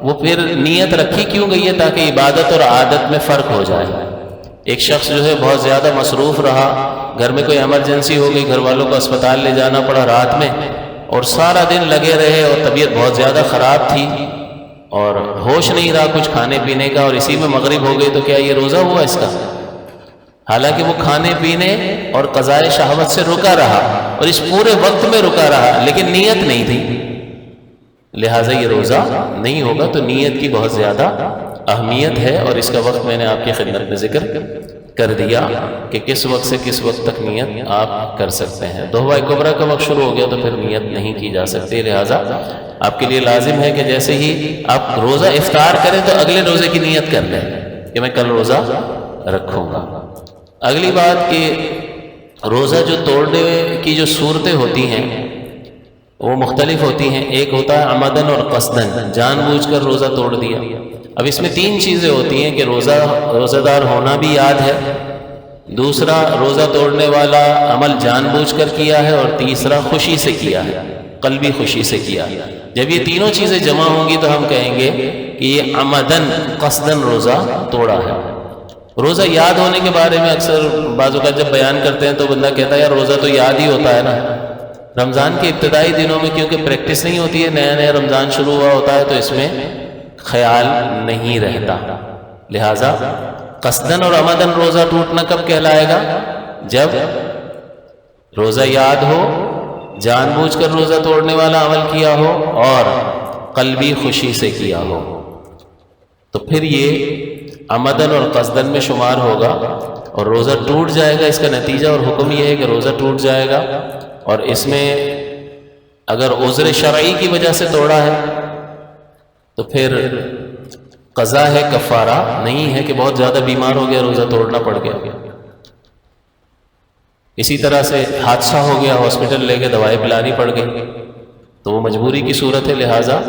وہ پھر نیت رکھی کیوں گئی ہے؟ تاکہ عبادت اور عادت میں فرق ہو جائے. ایک شخص جو ہے بہت زیادہ مصروف رہا، گھر میں کوئی ایمرجنسی ہو گئی، گھر والوں کو اسپتال لے جانا پڑا رات میں، اور سارا دن لگے رہے اور طبیعت بہت زیادہ خراب تھی اور ہوش نہیں رہا کچھ کھانے پینے کا، اور اسی میں مغرب ہو گئی، تو کیا یہ روزہ ہوا اس کا؟ حالانکہ وہ کھانے پینے اور قضاء شہوت سے رکا رہا اور اس پورے وقت میں رکا رہا، لیکن نیت نہیں تھی، لہٰذا یہ روزہ نہیں ہوگا. تو نیت کی بہت زیادہ اہمیت ہے، اور اس کا وقت میں نے آپ کی خدمت میں ذکر کر دیا کہ کس وقت سے کس وقت تک نیت آپ کر سکتے ہیں. دوحہ کبریٰ کا وقت شروع ہو گیا تو پھر نیت نہیں کی جا سکتی، لہٰذا آپ کے لیے لازم ہے کہ جیسے ہی آپ روزہ افطار کریں تو اگلے روزے کی نیت کر لیں کہ میں کل روزہ رکھوں گا. اگلی بات کہ روزہ جو توڑنے کی جو صورتیں ہوتی ہیں وہ مختلف ہوتی ہیں. ایک ہوتا ہے عمدن اور قصدن، جان بوجھ کر روزہ توڑ دیا. اب اس میں 3 چیزیں ہوتی ہیں کہ روزہ دار ہونا بھی یاد ہے، دوسرا روزہ توڑنے والا عمل جان بوجھ کر کیا ہے، اور تیسرا خوشی سے کیا ہے، قلبی خوشی سے کیا ہے. جب یہ تینوں چیزیں جمع ہوں گی تو ہم کہیں گے کہ یہ عمدن قصدن روزہ توڑا ہے. روزہ یاد ہونے کے بارے میں اکثر بعض اوقات جب بیان کرتے ہیں تو بندہ کہتا ہے یار روزہ تو یاد ہی ہوتا ہے نا. رمضان کے ابتدائی دنوں میں کیونکہ پریکٹس نہیں ہوتی ہے، نیا رمضان شروع ہوا ہوتا ہے تو اس میں خیال نہیں رہتا، لہٰذا قصدن اور عمدن روزہ ٹوٹنا کب کہلائے گا؟ جب روزہ یاد ہو، جان بوجھ کر روزہ توڑنے والا عمل کیا ہو اور قلبی خوشی سے کیا ہو، تو پھر یہ عمدن اور قصدن میں شمار ہوگا اور روزہ ٹوٹ جائے گا. اس کا نتیجہ اور حکم یہ ہے کہ روزہ ٹوٹ جائے گا. اور اس میں اگر عذر شرعی کی وجہ سے توڑا ہے تو پھر قضا ہے، کفارہ نہیں ہے کہ بہت زیادہ بیمار ہو گیا روزہ توڑنا پڑ گیا. اسی طرح سے حادثہ ہو گیا، ہاسپٹل لے کے دوائی پلانی پڑ گئی تو وہ مجبوری کی صورت ہے، لہٰذا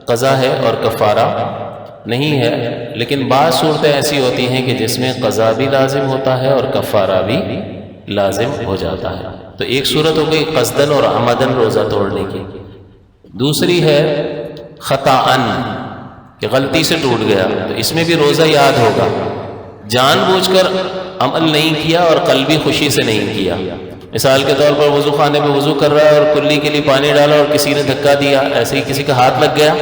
قضا ہے اور کفارہ نہیں ہے. لیکن بعض صورتیں ایسی ہوتی ہیں کہ جس میں قضا بھی لازم ہوتا ہے اور کفارہ بھی لازم ہو جاتا ہے. تو ایک صورت ہو گئی قصدن اور عمدن روزہ توڑنے کی. دوسری ہے خطاً کہ غلطی سے ٹوٹ گیا، تو اس میں بھی روزہ یاد ہوگا، جان بوجھ کر عمل نہیں کیا اور قلبی خوشی سے نہیں کیا. مثال کے طور پر وضو خانے میں وضو کر رہا ہے اور کلی کے لیے پانی ڈالا اور کسی نے دھکا دیا، ایسے ہی کسی کا ہاتھ لگ گیا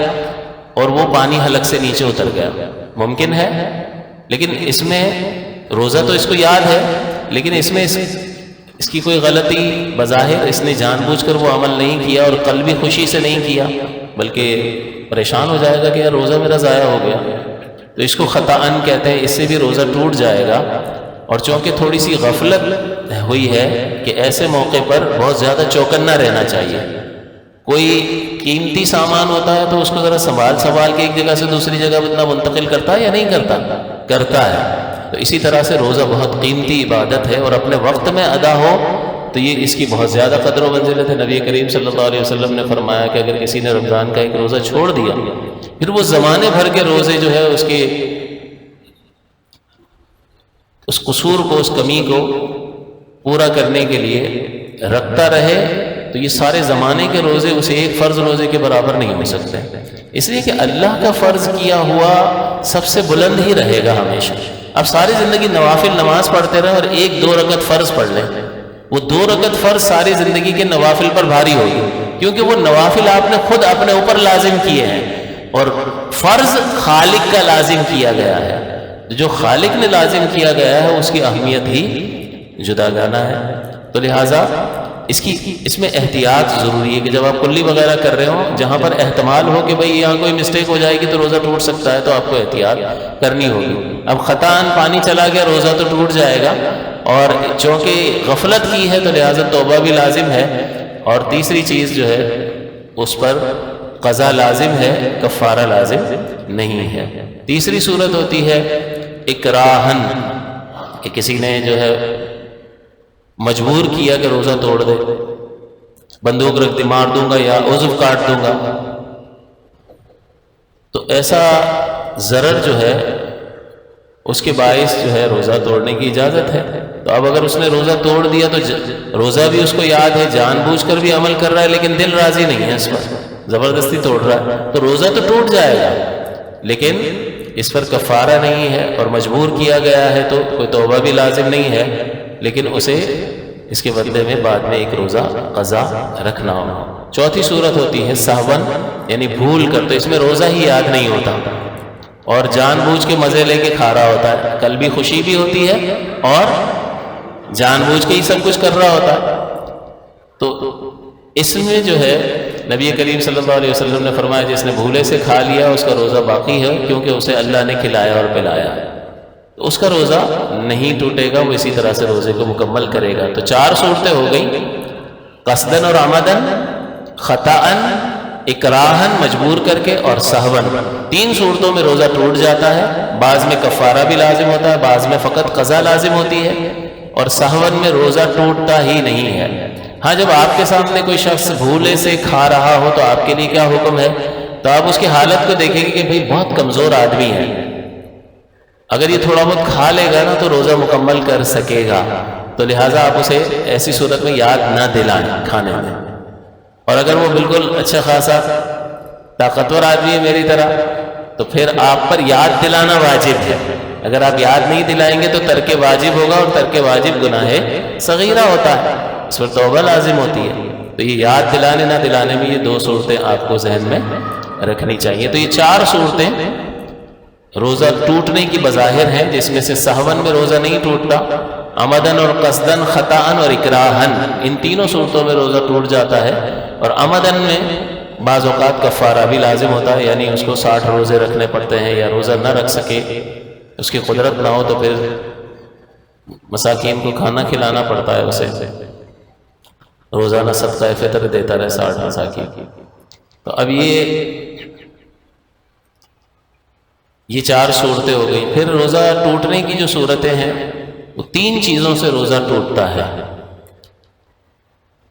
اور وہ پانی حلق سے نیچے اتر گیا، ممکن ہے. لیکن اس میں روزہ تو اس کو یاد ہے، لیکن اس میں اس کی کوئی غلطی بظاہر اس نے جان بوجھ کر وہ عمل نہیں کیا اور قلبی خوشی سے نہیں کیا، بلکہ پریشان ہو جائے گا کہ یار روزہ میرا ضائع ہو گیا، تو اس کو خطاً کہتے ہیں. اس سے بھی روزہ ٹوٹ جائے گا. اور چونکہ تھوڑی سی غفلت ہوئی ہے کہ ایسے موقع پر بہت زیادہ چوکنا رہنا چاہیے. کوئی قیمتی سامان ہوتا ہے تو اس کو ذرا سنبھال کے ایک جگہ سے دوسری جگہ اتنا منتقل کرتا ہے یا نہیں کرتا؟ کرتا ہے. تو اسی طرح سے روزہ بہت قیمتی عبادت ہے اور اپنے وقت میں ادا ہو تو یہ اس کی بہت زیادہ قدر و منزلت ہے. نبی کریم صلی اللہ علیہ وسلم نے فرمایا کہ اگر کسی نے رمضان کا ایک روزہ چھوڑ دیا پھر وہ زمانے بھر کے روزے جو ہے اس قصور کو، اس کمی کو پورا کرنے کے لیے رکھتا رہے تو یہ سارے زمانے کے روزے اسے ایک فرض روزے کے برابر نہیں ہو سکتے. اس لیے کہ اللہ کا فرض کیا ہوا سب سے بلند ہی رہے گا ہمیشہ. اب ساری زندگی نوافل نماز پڑھتے رہے اور 1-2 رکعت فرض پڑھ لیں، وہ 2 رکعت فرض ساری زندگی کے نوافل پر بھاری ہوگی، کیونکہ وہ نوافل آپ نے خود اپنے اوپر لازم کیے ہیں اور فرض خالق کا لازم کیا گیا ہے. جو خالق نے لازم کیا گیا ہے اس کی اہمیت ہی جداگانہ ہے. تو لہٰذا اس میں احتیاط ضروری ہے کہ جب آپ کلی وغیرہ کر رہے ہوں جہاں پر احتمال ہو کہ بھئی یہاں کوئی مسٹیک ہو جائے گی تو روزہ ٹوٹ سکتا ہے، تو آپ کو احتیاط کرنی ہوگی. اب خطاً پانی چلا گیا روزہ تو ٹوٹ جائے گا، اور چونکہ غفلت کی ہے تو لہٰذا توبہ بھی لازم ہے. اور تیسری چیز جو ہے اس پر قضا لازم ہے، کفارہ لازم نہیں ہے. تیسری صورت ہوتی ہے اکراہن کہ کسی نے جو ہے مجبور کیا کہ روزہ توڑ دے. بندوق رکھ دی مار دوں گا یا عضو کاٹ دوں گا، تو ایسا ضرر جو ہے اس کے باعث جو ہے روزہ توڑنے کی اجازت ہے۔ تو اب اگر اس نے روزہ توڑ دیا تو روزہ بھی اس کو یاد ہے، جان بوجھ کر بھی عمل کر رہا ہے، لیکن دل راضی نہیں ہے اس پر، زبردستی توڑ رہا ہے، تو روزہ تو ٹوٹ جائے گا، لیکن اس پر کفارہ نہیں ہے اور مجبور کیا گیا ہے تو کوئی توبہ بھی لازم نہیں ہے، لیکن اسے اس کے بدلے میں بعد میں ایک روزہ قضا رکھنا ہوگا۔ چوتھی صورت ہوتی ہے سہون، یعنی بھول کر، تو اس میں روزہ ہی یاد نہیں ہوتا اور جان بوجھ کے مزے لے کے کھا رہا ہوتا ہے، کل بھی خوشی بھی ہوتی ہے اور جان بوجھ کے ہی سب کچھ کر رہا ہوتا ہے، تو اس میں جو ہے نبی کریم صلی اللہ علیہ وسلم نے فرمایا جس نے بھولے سے کھا لیا اس کا روزہ باقی ہے، کیونکہ اسے اللہ نے کھلایا اور پلایا، تو اس کا روزہ نہیں ٹوٹے گا، وہ اسی طرح سے روزے کو مکمل کرے گا۔ تو 4 صورتیں ہو گئیں، قصدن اور عمدن، خطأن، اکراہن مجبور کر کے، اور سہون۔ 3 صورتوں میں روزہ ٹوٹ جاتا ہے، بعض میں کفارہ بھی لازم ہوتا ہے، بعض میں فقط قضا لازم ہوتی ہے، اور سہون میں روزہ ٹوٹتا ہی نہیں ہے۔ ہاں جب آپ کے سامنے کوئی شخص بھولے سے کھا رہا ہو تو آپ کے لیے کیا حکم ہے؟ تو آپ اس کی حالت کو دیکھیں گے کہ بھئی بہت کمزور آدمی ہے، اگر یہ تھوڑا بہت کھا لے گا نا تو روزہ مکمل کر سکے گا، تو لہٰذا آپ اسے ایسی صورت میں یاد نہ دلائیں کھانے میں۔ اور اگر وہ بالکل اچھا خاصا طاقتور آدمی ہے میری طرح، تو پھر آپ پر یاد دلانا واجب ہے، اگر آپ یاد نہیں دلائیں گے تو ترک واجب ہوگا، اور ترک واجب گناہ صغیرہ ہوتا ہے، اس پر توبہ لازم ہوتی ہے۔ تو یہ یاد دلانے نہ دلانے میں یہ 2 صورتیں آپ کو ذہن میں رکھنی چاہیے۔ تو یہ 4 صورتیں روزہ ٹوٹنے کی بظاہر ہیں، جس میں سے سہون میں روزہ نہیں ٹوٹتا، عمدن اور قصدن، خطأن اور اکراہن، ان تینوں صورتوں میں روزہ ٹوٹ جاتا ہے، اور عمدن میں بعض اوقات کفارہ بھی لازم ہوتا ہے، یعنی اس کو 60 روزے رکھنے پڑتے ہیں، یا روزہ نہ رکھ سکے، اس کی قدرت نہ ہو تو پھر مساکین کو کھانا کھلانا پڑتا ہے، اسے روزانہ صدقہ فطر دیتا رہے 60 مساکین۔ تو اب یہ 4 صورتیں ہو گئی۔ پھر روزہ ٹوٹنے کی جو صورتیں ہیں وہ 3 چیزوں سے روزہ ٹوٹتا ہے۔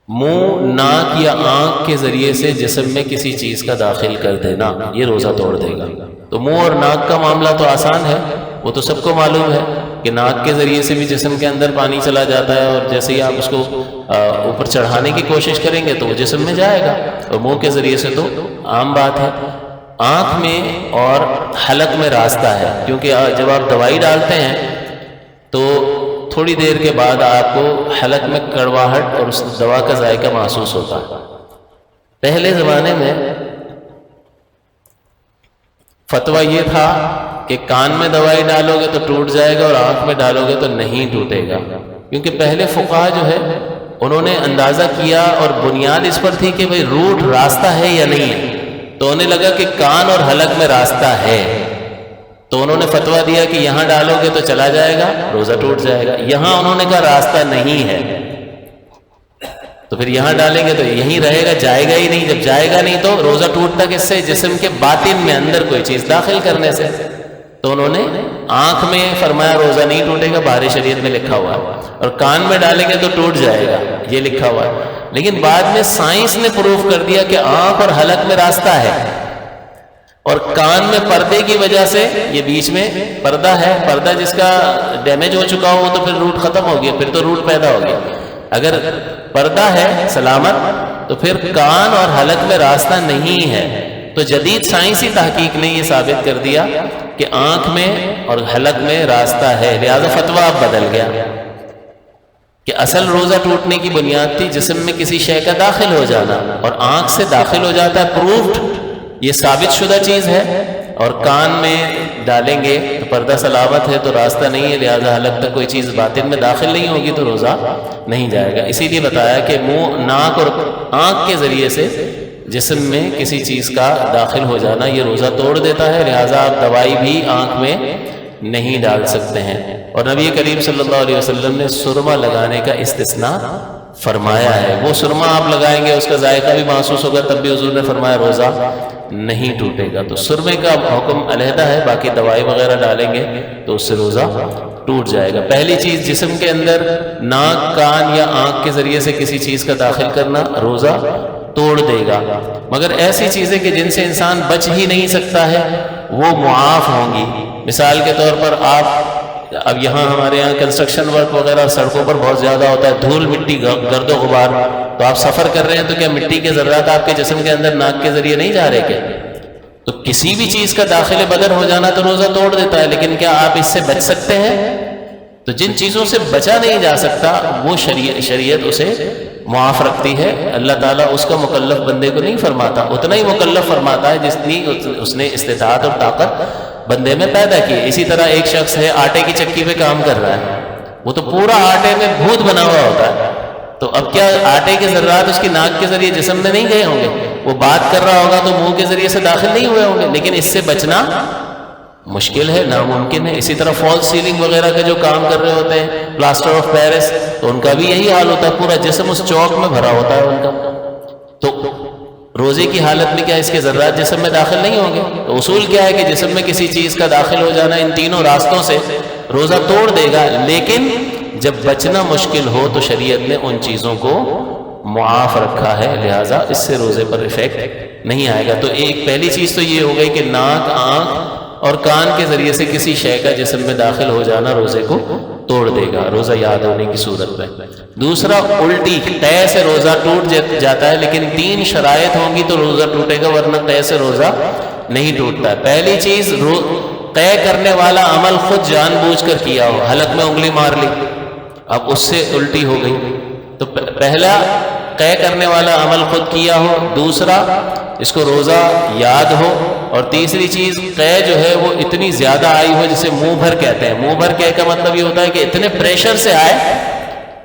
منہ، ناک یا آنکھ کے ذریعے سے جسم میں کسی چیز کا داخل کر دینا، یہ روزہ توڑ دے گا۔ تو منہ اور ناک کا معاملہ تو آسان ہے، وہ تو سب کو معلوم ہے کہ ناک کے ذریعے سے بھی جسم کے اندر پانی چلا جاتا ہے، اور جیسے ہی آپ اس کو اوپر چڑھانے کی کوشش کریں گے تو وہ جسم میں جائے گا، اور منہ کے ذریعے سے تو عام بات ہے۔ آنکھ میں اور حلق میں راستہ ہے، کیونکہ جب آپ دوائی ڈالتے ہیں تو تھوڑی دیر کے بعد آپ کو حلق میں کڑواہٹ اور اس دوا کا ذائقہ محسوس ہوتا ہے۔ پہلے زمانے میں فتویٰ یہ تھا کہ کان میں دوائی ڈالو گے تو ٹوٹ جائے گا، اور آنکھ میں ڈالو گے تو نہیں ٹوٹے گا، کیونکہ پہلے فقہاء جو ہے انہوں نے اندازہ کیا اور بنیاد اس پر تھی کہ بھئی روٹ راستہ ہے یا نہیں ہے، تو انہیں لگا کہ کان اور حلق میں راستہ ہے، تو انہوں نے فتویٰ دیا کہ یہاں ڈالو گے تو چلا جائے گا، روزہ ٹوٹ جائے گا۔ یہاں انہوں نے کہا راستہ نہیں ہے، تو پھر یہاں ڈالیں گے تو یہیں رہے گا، جائے گا ہی نہیں، جب جائے گا نہیں تو روزہ ٹوٹتا کس سے؟ جسم کے باطن میں اندر کوئی چیز داخل کرنے سے۔ تو انہوں نے آنکھ میں فرمایا روزہ نہیں ٹوٹے گا، بہار شریعت میں لکھا ہوا ہے، اور کان میں ڈالیں گے تو ٹوٹ جائے گا، یہ لکھا ہوا ہے۔ لیکن بعد میں سائنس نے پروف کر دیا کہ آنکھ اور حلق میں راستہ ہے، اور کان میں پردے کی وجہ سے، یہ بیچ میں پردہ ہے، پردہ جس کا ڈیمیج ہو چکا ہو تو پھر روٹ ختم ہو گیا، پھر تو روٹ پیدا ہو گیا۔ اگر پردہ ہے سلامت تو پھر کان اور حلق میں راستہ نہیں ہے۔ تو جدید سائنسی تحقیق نے یہ ثابت کر دیا کہ آنکھ میں اور حلق میں راستہ ہے، لہذا فتویٰ اب بدل گیا کہ اصل روزہ ٹوٹنے کی بنیاد تھی جسم میں کسی شے کا داخل ہو جانا، اور آنکھ سے داخل ہو جاتا ہے، پروفڈ، یہ ثابت شدہ چیز ہے، اور کان میں ڈالیں گے تو پردہ سلامت ہے تو راستہ نہیں ہے، لہذا حلق تک کوئی چیز باطن میں داخل نہیں ہوگی تو روزہ نہیں جائے گا۔ اسی لیے بتایا کہ منہ، ناک اور آنکھ کے ذریعے سے جسم میں کسی چیز کا داخل ہو جانا یہ روزہ توڑ دیتا ہے، لہذا آپ دوائی بھی آنکھ میں نہیں ڈال سکتے ہیں۔ اور نبی کریم صلی اللہ علیہ وسلم نے سرما لگانے کا استثناء فرمایا ہے، وہ سرما آپ لگائیں گے اس کا ذائقہ بھی محسوس ہوگا، تب بھی حضور نے فرمایا روزہ نہیں ٹوٹے گا۔ تو سرمے کا حکم علیحدہ ہے، باقی دوائی وغیرہ ڈالیں گے تو اس سے روزہ ٹوٹ جائے گا۔ پہلی چیز، جسم کے اندر ناک، کان یا آنکھ کے ذریعے سے کسی چیز کا داخل کرنا روزہ توڑ دے گا، مگر ایسی چیزیں کہ جن سے انسان بچ ہی نہیں سکتا ہے وہ معاف ہوں گی۔ مثال کے طور پر آپ اب یہاں ہمارے یہاں کنسٹرکشن ورک وغیرہ سڑکوں پر بہت زیادہ ہوتا ہے، دھول مٹی گرد و غبار، تو آپ سفر کر رہے ہیں تو کیا مٹی کے ذرات آپ کے جسم کے اندر ناک کے ذریعے نہیں جا رہے کیا؟ تو کسی بھی چیز کا داخل بدن ہو جانا تو روزہ توڑ دیتا ہے، لیکن کیا آپ اس سے بچ سکتے ہیں؟ تو جن چیزوں سے بچا نہیں جا سکتا وہ شریعت اسے معاف رکھتی ہے۔ اللہ تعالیٰ اس کا مکلف بندے کو نہیں فرماتا، اتنا ہی مکلف فرماتا ہے جتنی اس نے استطاعت اور طاقت بندے میں پیدا کی۔ اسی طرح ایک شخص ہے آٹے کی چکی پہ کام کر رہا ہے، وہ تو پورا آٹے میں بھوت بنا ہوا ہوتا ہے، تو اب کیا آٹے کے ذرات اس کی ناک کے ذریعے جسم میں نہیں گئے ہوں گے؟ وہ بات کر رہا ہوگا تو منہ کے ذریعے سے داخل نہیں ہوئے ہوں گے، لیکن اس سے بچنا مشکل ہے، ناممکن ہے۔ اسی طرح فال سیلنگ وغیرہ کے جو کام کر رہے ہوتے ہیں، پلاسٹر آف پیرس، تو ان کا بھی یہی حال ہوتا ہے، پورا جسم اس چوک میں بھرا ہوتا ہے ان کا۔ تو روزے کی حالت میں کیا اس کے ذرات جسم میں داخل نہیں ہوں گے؟ تو اصول کیا ہے کہ جسم میں کسی چیز کا داخل ہو جانا ان تینوں راستوں سے روزہ توڑ دے گا، لیکن جب بچنا مشکل ہو تو شریعت نے ان چیزوں کو معاف رکھا ہے، لہٰذا اس سے روزے پر ایفیکٹ نہیں آئے گا۔ تو ایک پہلی چیز تو یہ ہو گئی کہ ناک، آنکھ اور کان کے ذریعے سے کسی شے کا جسم میں داخل ہو جانا روزے کو توڑ دے گا، روزہ یاد ہونے کی صورت میں۔ دوسرا، الٹی قے سے روزہ ٹوٹ جاتا ہے، لیکن 3 شرائط ہوں گی تو روزہ ٹوٹے گا، ورنہ قے سے روزہ نہیں ٹوٹتا ہے۔ پہلی چیز، قے کرنے والا عمل خود جان بوجھ کر کیا ہو، حلق میں انگلی مار لی، اب اس سے الٹی ہو گئی، تو پہلا قے کرنے والا عمل خود کیا ہو، دوسرا اس کو روزہ یاد ہو، اور تیسری چیز قے جو ہے وہ اتنی زیادہ آئی ہو جسے منہ بھر کہتے ہیں۔ منہ بھر قے کا مطلب یہ ہوتا ہے کہ اتنے پریشر سے آئے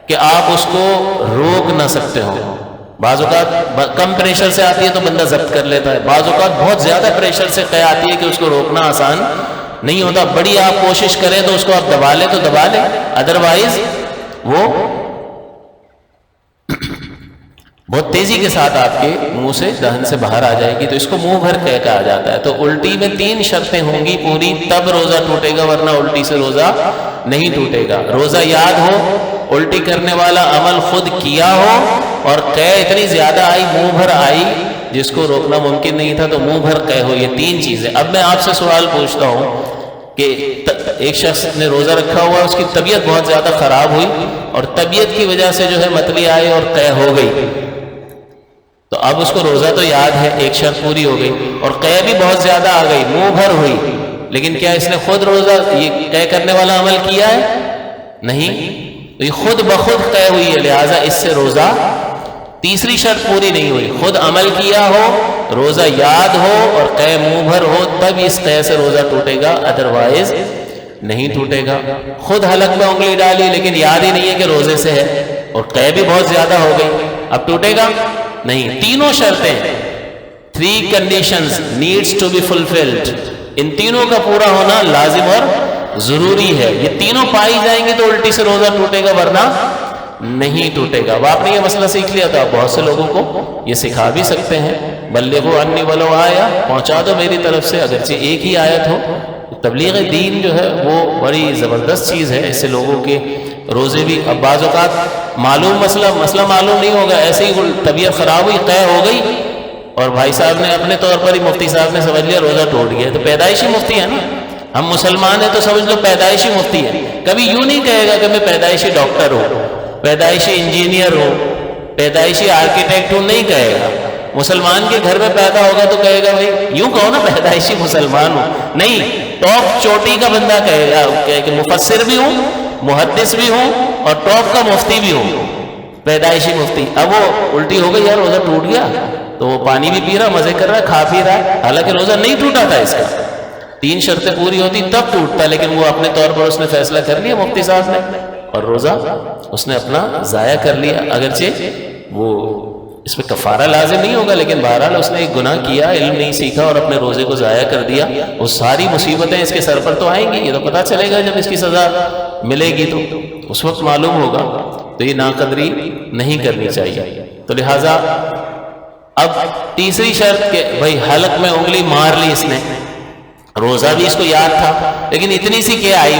کہ آپ اس کو روک نہ سکتے ہو۔ بعض اوقات کم پریشر سے آتی ہے تو بندہ ضبط کر لیتا ہے، بعض اوقات بہت زیادہ پریشر سے قے آتی ہے کہ اس کو روکنا آسان نہیں ہوتا، بڑی آپ کوشش کریں تو اس کو آپ دبا لیں تو دبا لیں، ادروائز وہ بہت تیزی کے ساتھ آپ کے منہ سے، دہن سے باہر آ جائے گی، تو اس کو منہ بھر قے کہا جاتا ہے۔ تو الٹی میں 3 شرطیں ہوں گی پوری، تب روزہ ٹوٹے گا، ورنہ الٹی سے روزہ نہیں ٹوٹے گا۔ روزہ یاد ہو، الٹی کرنے والا عمل خود کیا ہو، اور قے اتنی زیادہ آئی، منہ بھر آئی جس کو روکنا ممکن نہیں تھا، تو منہ بھر قے ہو۔ یہ 3 چیزیں۔ اب میں آپ سے سوال پوچھتا ہوں کہ ایک شخص نے روزہ رکھا ہوا، اس کی طبیعت بہت زیادہ خراب ہوئی، اور طبیعت کی وجہ سے جو ہے متلی آئی اور قے ہو گئی، تو اب اس کو روزہ تو یاد ہے، ایک شرط پوری ہو گئی، اور قے بھی بہت زیادہ آ گئی، منہ بھر ہوئی، لیکن کیا اس نے خود روزہ یہ قے کرنے والا عمل کیا ہے؟ نہیں، تو یہ خود بخود قے ہوئی ہے، لہٰذا اس سے روزہ، تیسری شرط پوری نہیں ہوئی، خود عمل کیا ہو، روزہ یاد ہو اور قے منہ بھر ہو، تب اس قے سے روزہ ٹوٹے گا، ادروائز نہیں ٹوٹے گا۔ خود حلق میں انگلی ڈالی لیکن یاد ہی نہیں ہے کہ روزے سے ہے، اور قے بھی بہت زیادہ ہو گئی، اب ٹوٹے گا نہیں۔ تینوں شرطیں، 3 conditions needs to be fulfilled، ان تینوں کا پورا ہونا لازم اور ضروری ہے۔ یہ تینوں پائی جائیں گی تو الٹی سے روزہ ٹوٹے گا، ورنہ نہیں ٹوٹے گا۔ اب آپ نے یہ مسئلہ سیکھ لیا تھا، بہت سے لوگوں کو یہ سکھا بھی سکتے ہیں۔ بلغوا عنی ولو آیا، پہنچا دو میری طرف سے، اگرچہ ایک ہی آیت ہو۔ تبلیغ دین جو ہے وہ بڑی زبردست چیز ہے، اس سے لوگوں کے روزے بھی، اب بعض اوقات مسئلہ معلوم نہیں ہوگا، ایسے ہی طبیعت خراب ہوئی، قے ہو گئی، اور بھائی صاحب نے اپنے طور پر ہی، مفتی صاحب نے سمجھ لیا روزہ ٹوٹ گیا، تو پیدائشی مفتی ہے نا، ہم مسلمان ہیں تو سمجھ لو پیدائشی مفتی ہے۔ کبھی یوں نہیں کہے گا کہ میں پیدائشی ڈاکٹر ہوں، پیدائشی انجینئر ہوں، پیدائشی آرکیٹیکٹ ہوں، نہیں کہے گا۔ مسلمان کے گھر میں پیدا ہوگا تو کہے گا بھائی یوں کہو نا پیدائشی مسلمان ہوں، نہیں، ٹاپ چوٹی کا بندہ کہے گا کہ مفسر بھی ہوں، محدث بھی ہوں، اور ٹاپ کا مفتی بھی ہوں، پیدائشی مفتی۔ اب وہ الٹی ہو گئی، یار روزہ ٹوٹ گیا، تو وہ پانی بھی پی رہا، مزے کر رہا، کھا پی رہا ہے، حالانکہ روزہ نہیں ٹوٹا تھا اس کا۔ 3 شرطیں پوری ہوتی تب ٹوٹتا، لیکن وہ اپنے طور پر اس نے فیصلہ کر لیا مفتی صاحب نے، اور روزہ اس نے اپنا ضائع کر لیا۔ اگرچہ وہ اس پہ کفارہ لازم نہیں ہوگا، لیکن بہرحال اس نے ایک گناہ کیا، علم نہیں سیکھا اور اپنے روزے کو ضائع کر دیا، وہ ساری مصیبتیں اس کے سر پر تو آئیں گی، یہ تو پتہ چلے گا جب اس کی سزا ملے گی تو اس وقت معلوم ہوگا، تو یہ ناقدری نہیں کرنی چاہیے۔ تو لہٰذا اب تیسری شرط کہ بھائی حلق میں انگلی مار لی اس نے، روزہ بھی اس کو یاد تھا، لیکن اتنی سی کہ آئی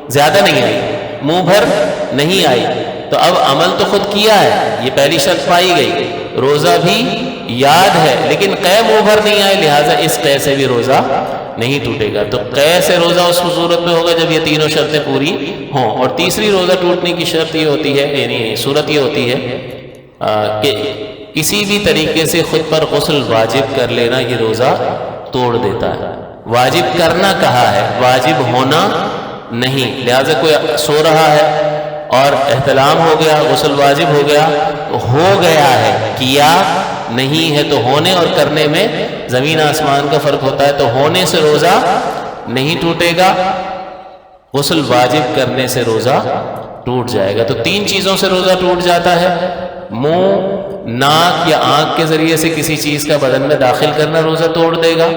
زیادہ نہیں آئی، منہ بھر نہیں آئی، تو اب عمل تو خود کیا ہے، یہ پہلی شرط پائی گئی، روزہ بھی یاد ہے لیکن قے منہ بھر نہیں آئے، لہٰذا اس قے سے بھی روزہ نہیں ٹوٹے گا۔ تو قے سے روزہ اس صورت میں ہوگا جب یہ تینوں شرطیں پوری ہوں۔ اور تیسری روزہ ٹوٹنے کی شرط یہ ہوتی ہے، یعنی صورت یہ ہوتی ہے کہ کسی بھی طریقے سے خود پر غسل واجب کر لینا یہ روزہ توڑ دیتا ہے۔ واجب کرنا کہا ہے، واجب ہونا نہیں، لہٰذا کوئی سو رہا ہے اور احتلام ہو گیا، غسل واجب ہو گیا، ہو گیا ہے، کیا نہیں ہے، تو ہونے اور کرنے میں زمین آسمان کا فرق ہوتا ہے، تو ہونے سے روزہ نہیں ٹوٹے گا، غسل واجب کرنے سے روزہ ٹوٹ جائے گا۔ تو تین چیزوں سے روزہ ٹوٹ جاتا ہے، منہ، ناک یا آنکھ کے ذریعے سے کسی چیز کا بدن میں داخل کرنا روزہ توڑ دے گا،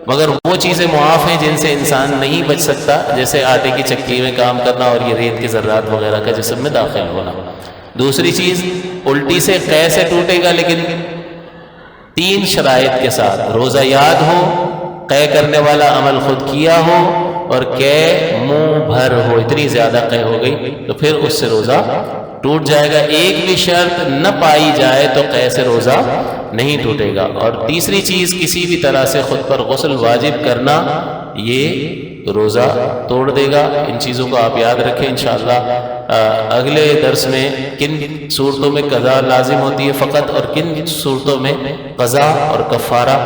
مگر وہ چیزیں معاف ہیں جن سے انسان نہیں بچ سکتا، جیسے آٹے کی چکی میں کام کرنا اور یہ ریت کے ذرات وغیرہ کا جسم میں داخل ہونا۔ دوسری چیز الٹی سے قے سے ٹوٹے گا، لیکن تین شرائط کے ساتھ، روزہ یاد ہو، قے کرنے والا عمل خود کیا ہو، اور قے منہ بھر ہو، اتنی زیادہ قے ہو گئی تو پھر اس سے روزہ ٹوٹ جائے گا۔ ایک بھی شرط نہ پائی جائے تو قے سے روزہ نہیں ٹوٹے گا۔ اور تیسری چیز، کسی بھی طرح سے خود پر غسل واجب کرنا یہ روزہ توڑ دے گا۔ ان چیزوں کو آپ یاد رکھیں۔ انشاءاللہ اگلے درس میں کن صورتوں میں قضا لازم ہوتی ہے فقط، اور کن صورتوں میں قضا اور کفارہ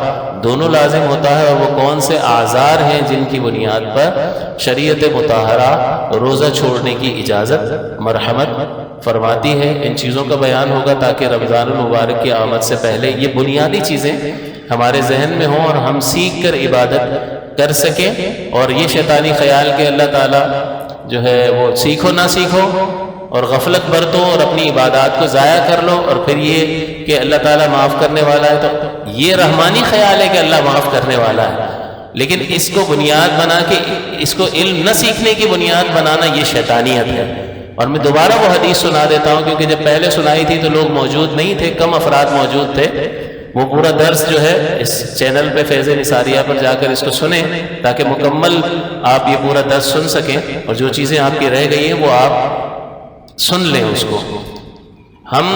دونوں لازم ہوتا ہے، اور وہ کون سے اعذار ہیں جن کی بنیاد پر شریعت مطہرہ روزہ چھوڑنے کی اجازت مرحمت فرماتی ہے۔ ان چیزوں کا بیان ہوگا تاکہ رمضان المبارک کی آمد سے پہلے یہ بنیادی چیزیں ہمارے ذہن میں ہوں اور ہم سیکھ کر عبادت کر سکیں، اور یہ شیطانی خیال کہ اللہ تعالیٰ جو ہے وہ سیکھو نہ سیکھو اور غفلت برتو اور اپنی عبادات کو ضائع کر لو، اور پھر یہ کہ اللہ تعالیٰ معاف کرنے والا ہے، تو یہ رحمانی خیال ہے کہ اللہ معاف کرنے والا ہے، لیکن اس کو بنیاد بنا کے، اس کو علم نہ سیکھنے کی بنیاد بنانا یہ شیطانیت ہے۔ اور میں دوبارہ وہ حدیث سنا دیتا ہوں، کیونکہ جب پہلے سنائی تھی تو لوگ موجود نہیں تھے، کم افراد موجود تھے۔ وہ پورا درس جو ہے اس چینل پہ فیض نثاریہ پر جا کر اس کو سنیں، تاکہ مکمل آپ یہ پورا درس سن سکیں، اور جو چیزیں آپ کی رہ گئی ہیں وہ آپ سن لیں اس کو۔ ہم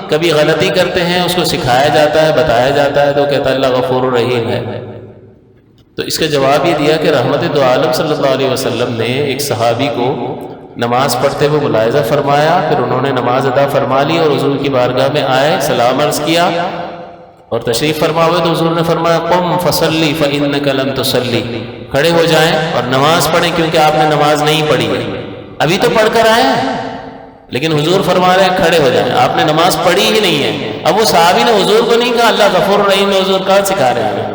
کبھی غلطی کرتے ہیں، اس کو سکھایا جاتا ہے، بتایا جاتا ہے، تو کہتا ہے اللہ غفور الرحیم ہے۔ تو اس کا جواب یہ دیا کہ رحمت دو عالم صلی اللہ علیہ وسلم نے ایک صحابی کو نماز پڑھتے ہوئے ملاحظہ فرمایا، پھر انہوں نے نماز ادا فرما لی اور حضور کی بارگاہ میں آئے، سلام عرض کیا اور تشریف فرما ہوئے، تو حضور نے فرمایا قم فصلی فإنک لم تصلی، کھڑے ہو جائیں اور نماز پڑھیں کیونکہ آپ نے نماز نہیں پڑھی ہے، ابھی تو پڑھ کر آئے ہیں، لیکن حضور فرما رہے ہیں کھڑے ہو جائیں، آپ نے نماز پڑھی ہی نہیں ہے۔ اب وہ صحابی نے حضور کو نہیں کہا اللہ غفور الرحیم ہے، حضور کہاں سکھا رہے ہیں؟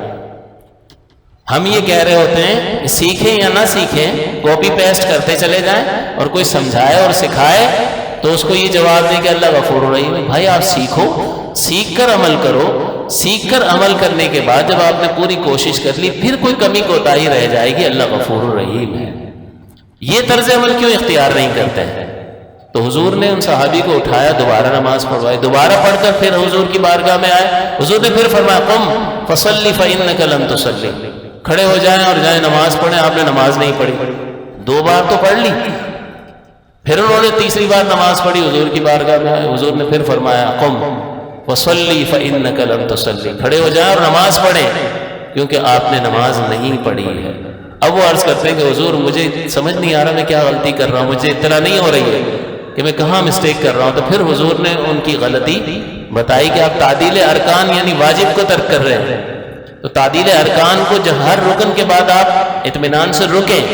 ہم یہ کہہ رہے ہوتے ہیں سیکھیں یا نہ سیکھیں، کاپی پیسٹ کرتے چلے جائیں، اور کوئی سمجھائے اور سکھائے تو اس کو یہ جواب دیں کہ اللہ غفور الرحیم ہے۔ بھائی آپ سیکھو، سیکھ کر عمل کرو، سیکھ کر عمل کرنے کے بعد جب آپ نے پوری کوشش کر لی، پھر کوئی کمی کوتاہی رہ جائے گی، اللہ غفور الرحیم ہے۔ یہ طرز عمل کیوں اختیار نہیں کرتے ہیں؟ تو حضور نے ان صحابی کو اٹھایا، دوبارہ نماز پڑھوائی، دوبارہ پڑھ کر پھر حضور کی بارگاہ میں آئے، حضور نے پھر فرمایا قم فصلی فإنک لم تصلی، کھڑے ہو جائیں اور جائیں نماز پڑھیں، آپ نے نماز نہیں پڑھی، دو بار تو پڑھ لی۔ پھر انہوں نے تیسری بار نماز پڑھی، حضور کی بارگاہ میں آئے، حضور نے پھر فرمایا قم فصلی فإنک لم تصلی، کھڑے ہو جائیں اور نماز پڑھیں کیونکہ آپ نے نماز نہیں پڑھی ہے۔ اب وہ عرض کرتے ہیں کہ حضور مجھے سمجھ نہیں آ رہا میں کیا غلطی کر رہا ہوں، مجھے اطلاع نہیں ہو رہی ہے کہ میں کہاں مسٹیک کر رہا ہوں۔ تو پھر حضور نے ان کی غلطی بتائی کہ آپ تعدیل ارکان یعنی واجب کو ترک کر رہے ہیں، تو تعدیل ارکان کو ہر رکن کے بعد آپ اطمینان سے رکیں،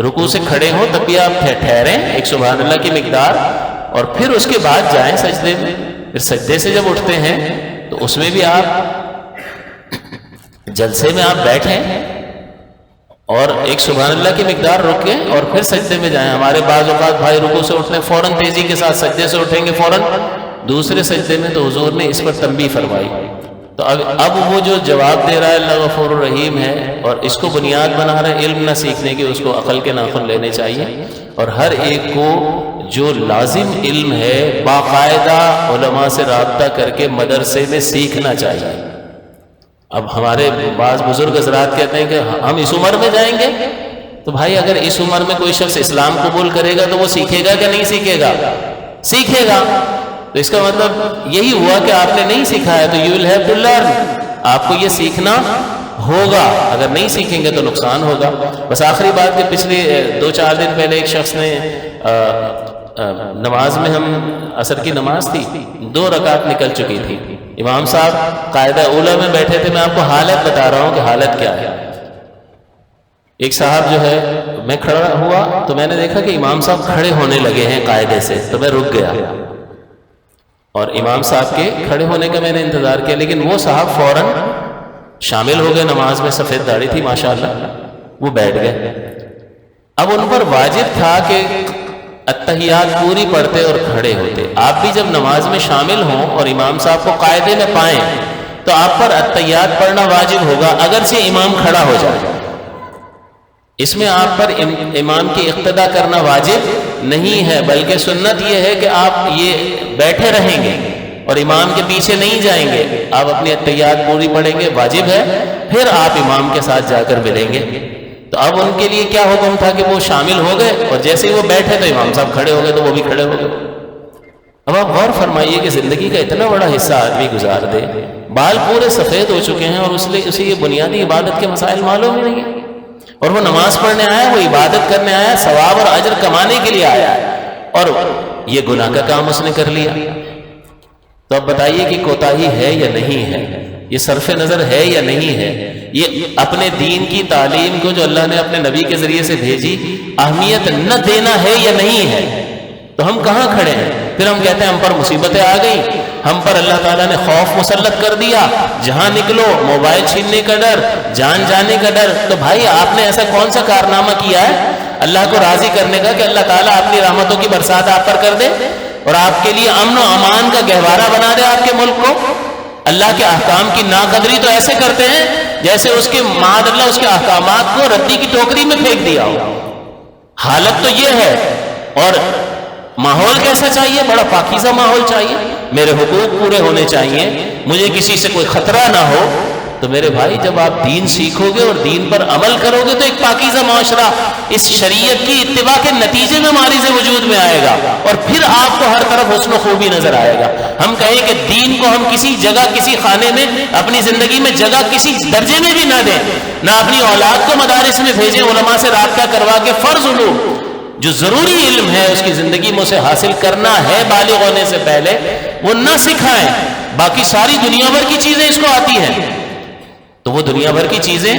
رکوع سے کھڑے ہوں تب بھی آپ ٹھہریں ایک سبحان اللہ کی مقدار، اور پھر اس کے بعد جائیں سجدے میں، پھر سجدے سے جب اٹھتے ہیں تو اس میں بھی آپ جلسے میں آپ بیٹھیں اور ایک سبحان اللہ کی مقدار رکیں اور پھر سجدے میں جائیں۔ ہمارے بعض اوقات بھائی رکوع سے اٹھنے فوراً تیزی کے ساتھ سجدے سے اٹھیں گے فوراً دوسرے سجدے میں، تو حضور نے اس پر تنبیہ فرمائی۔ تو اب وہ جو جواب دے رہا ہے اللہ غفور الرحیم ہے، اور اس کو بنیاد بنا رہے علم نہ سیکھنے کی، اس کو عقل کے ناخن لینے چاہیے، اور ہر ایک کو جو لازم علم ہے باقاعدہ علماء سے رابطہ کر کے مدرسے میں سیکھنا چاہیے۔ اب ہمارے بعض بزرگ حضرات کہتے ہیں کہ ہم اس عمر میں جائیں گے، تو بھائی اگر اس عمر میں کوئی شخص اسلام قبول کرے گا تو وہ سیکھے گا کہ نہیں سیکھے گا؟ سیکھے گا. تو اس کا مطلب یہی ہوا کہ آپ نے نہیں سیکھا ہے تو you will have to learn. آپ کو یہ سیکھنا ہوگا، اگر نہیں سیکھیں گے تو نقصان ہوگا. بس آخری بات کہ پچھلے 2-4 دن پہلے ایک شخص نے نماز میں، ہم عصر کی نماز تھی، 2 رکعت نکل چکی تھی، امام صاحب قاعدہ اولا میں بیٹھے تھے. میں آپ کو حالت بتا رہا ہوں کہ حالت کیا ہے. ایک صاحب جو ہے، میں کھڑا ہوا تو میں نے دیکھا کہ امام صاحب کھڑے ہونے لگے ہیں قاعدے سے، تو میں رک گیا اور امام صاحب کے کھڑے ہونے کا میں نے انتظار کیا، لیکن وہ صاحب فوراً شامل ہو گئے نماز میں. سفید داڑھی تھی ماشاءاللہ، وہ بیٹھ گئے. اب ان پر واجب تھا کہ اتحیات پوری پڑھتے اور کھڑے ہوتے. آپ بھی جب نماز میں شامل ہوں اور امام صاحب کو قاعدے میں پائیں تو آپ پر اتحیات پڑھنا واجب ہوگا، اگرچہ امام کھڑا ہو جائے. اس میں آپ پر امام کی اقتداء کرنا واجب نہیں ہے، بلکہ سنت یہ ہے کہ آپ یہ بیٹھے رہیں گے اور امام کے پیچھے نہیں جائیں گے. آپ اپنی اتحیات پوری پڑھیں گے، واجب ہے، پھر آپ امام کے ساتھ جا کر ملیں گے. تو اب ان کے لیے کیا حکم تھا کہ وہ شامل ہو گئے اور جیسے ہی وہ بیٹھے تو امام صاحب کھڑے ہو گئے تو وہ بھی کھڑے ہو گئے. اب آپ غور فرمائیے کہ زندگی کا اتنا بڑا حصہ آدمی گزار دے، بال پورے سفید ہو چکے ہیں اور اسے یہ بنیادی عبادت کے مسائل معلوم ہی نہیں ہے، اور وہ نماز پڑھنے آیا، وہ عبادت کرنے آیا، ثواب اور اجر کمانے کے لیے آیا، اور یہ گناہ کا کام اس نے کر لیا. تو اب بتائیے کہ کوتاہی ہے یا نہیں ہے؟ یہ صرف نظر ہے یا نہیں ہے؟ یہ اپنے دین کی تعلیم کو جو اللہ نے اپنے نبی کے ذریعے سے بھیجی، اہمیت نہ دینا ہے یا نہیں ہے؟ تو ہم کہاں کھڑے ہیں؟ پھر ہم کہتے ہیں ہم پر مصیبتیں آ گئی، ہم پر اللہ تعالیٰ نے خوف مسلط کر دیا، جہاں نکلو موبائل چھیننے کا ڈر، جان جانے کا ڈر. تو بھائی آپ نے ایسا کون سا کارنامہ کیا ہے اللہ کو راضی کرنے کا کہ اللہ تعالیٰ اپنی رحمتوں کی برسات آپ پر کر دے اور آپ کے لیے امن و امان کا گہوارہ بنا دے آپ کے ملک کو؟ اللہ کے احکام کی ناقدری تو ایسے کرتے ہیں جیسے اس کے معاذ اللہ اس کے احکامات کو ردی کی ٹوکری میں پھینک دیا ہو. حالت تو یہ ہے. اور ماحول کیسا چاہیے؟ بڑا پاکیزہ ماحول چاہیے، میرے حقوق پورے ہونے چاہیے، مجھے کسی سے کوئی خطرہ نہ ہو. تو میرے بھائی جب آپ دین سیکھو گے اور دین پر عمل کرو گے تو ایک پاکیزہ معاشرہ اس شریعت کی اتباع کے نتیجے میں مارز وجود میں آئے گا، اور پھر آپ کو ہر طرف حسن و خوبی نظر آئے گا. ہم کہیں کہ دین کو ہم کسی جگہ، کسی خانے میں اپنی زندگی میں جگہ کسی درجے میں بھی نہ دیں، نہ اپنی اولاد کو مدارس میں بھیجیں، علماء سے رابطہ کروا کے فرض علوم جو ضروری علم ہے اس کی زندگی میں اسے حاصل کرنا ہے بالغ ہونے سے پہلے، وہ نہ سکھائیں. باقی ساری دنیا بھر کی چیزیں اس کو آتی ہیں، تو وہ دنیا بھر کی چیزیں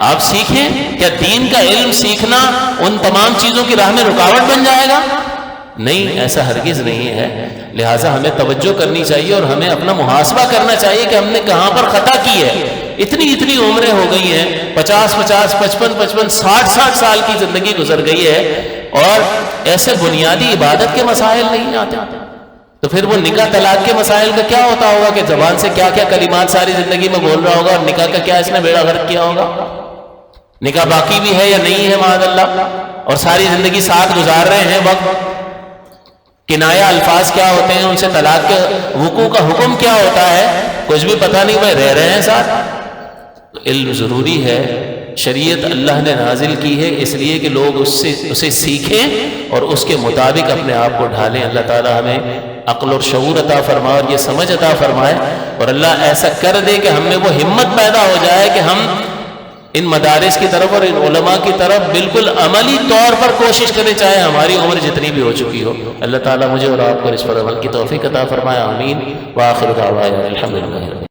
آپ سیکھیں. کیا دین کا علم سیکھنا ان تمام چیزوں کی راہ میں رکاوٹ بن جائے گا؟ نہیں، ایسا ہرگز نہیں ہے. لہٰذا ہمیں توجہ کرنی چاہیے اور ہمیں اپنا محاسبہ کرنا چاہیے کہ ہم نے کہاں پر خطا کی ہے. اتنی عمریں ہو گئی ہیں، 50 55 60 سال کی زندگی گزر گئی ہے اور ایسے بنیادی عبادت کے مسائل نہیں آتے. تو پھر وہ نکاح طلاق کے مسائل کا کیا ہوتا ہوگا کہ زبان سے کیا کیا کلمات ساری زندگی میں بول رہا ہوگا، اور نکاح کا کیا اس نے بیڑا غرق کیا ہوگا؟ نکاح باقی بھی ہے یا نہیں ہے معاذ اللہ، اور ساری زندگی ساتھ گزار رہے ہیں. وقت کنایہ الفاظ کیا ہوتے ہیں، ان سے طلاق کے وقوع کا حکم کیا ہوتا ہے، کچھ بھی پتہ نہیں، وہ رہ رہے ہیں ساتھ. تو علم ضروری ہے، شریعت اللہ نے نازل کی ہے اس لیے کہ لوگ اسے سیکھیں اور اس کے مطابق اپنے آپ کو ڈھالیں. اللہ تعالی ہمیں عقل اور شعور عطا فرمائے اور یہ سمجھ عطا فرمائے، اور اللہ ایسا کر دے کہ ہم میں وہ ہمت پیدا ہو جائے کہ ہم ان مدارس کی طرف اور ان علماء کی طرف بالکل عملی طور پر کوشش کریں، چاہے ہماری عمر جتنی بھی ہو چکی ہو. اللہ تعالیٰ مجھے اور آپ کو اس پر عمل کی توفیق عطا فرمائے. آمین. وآخر دعوانا الحمدللہ.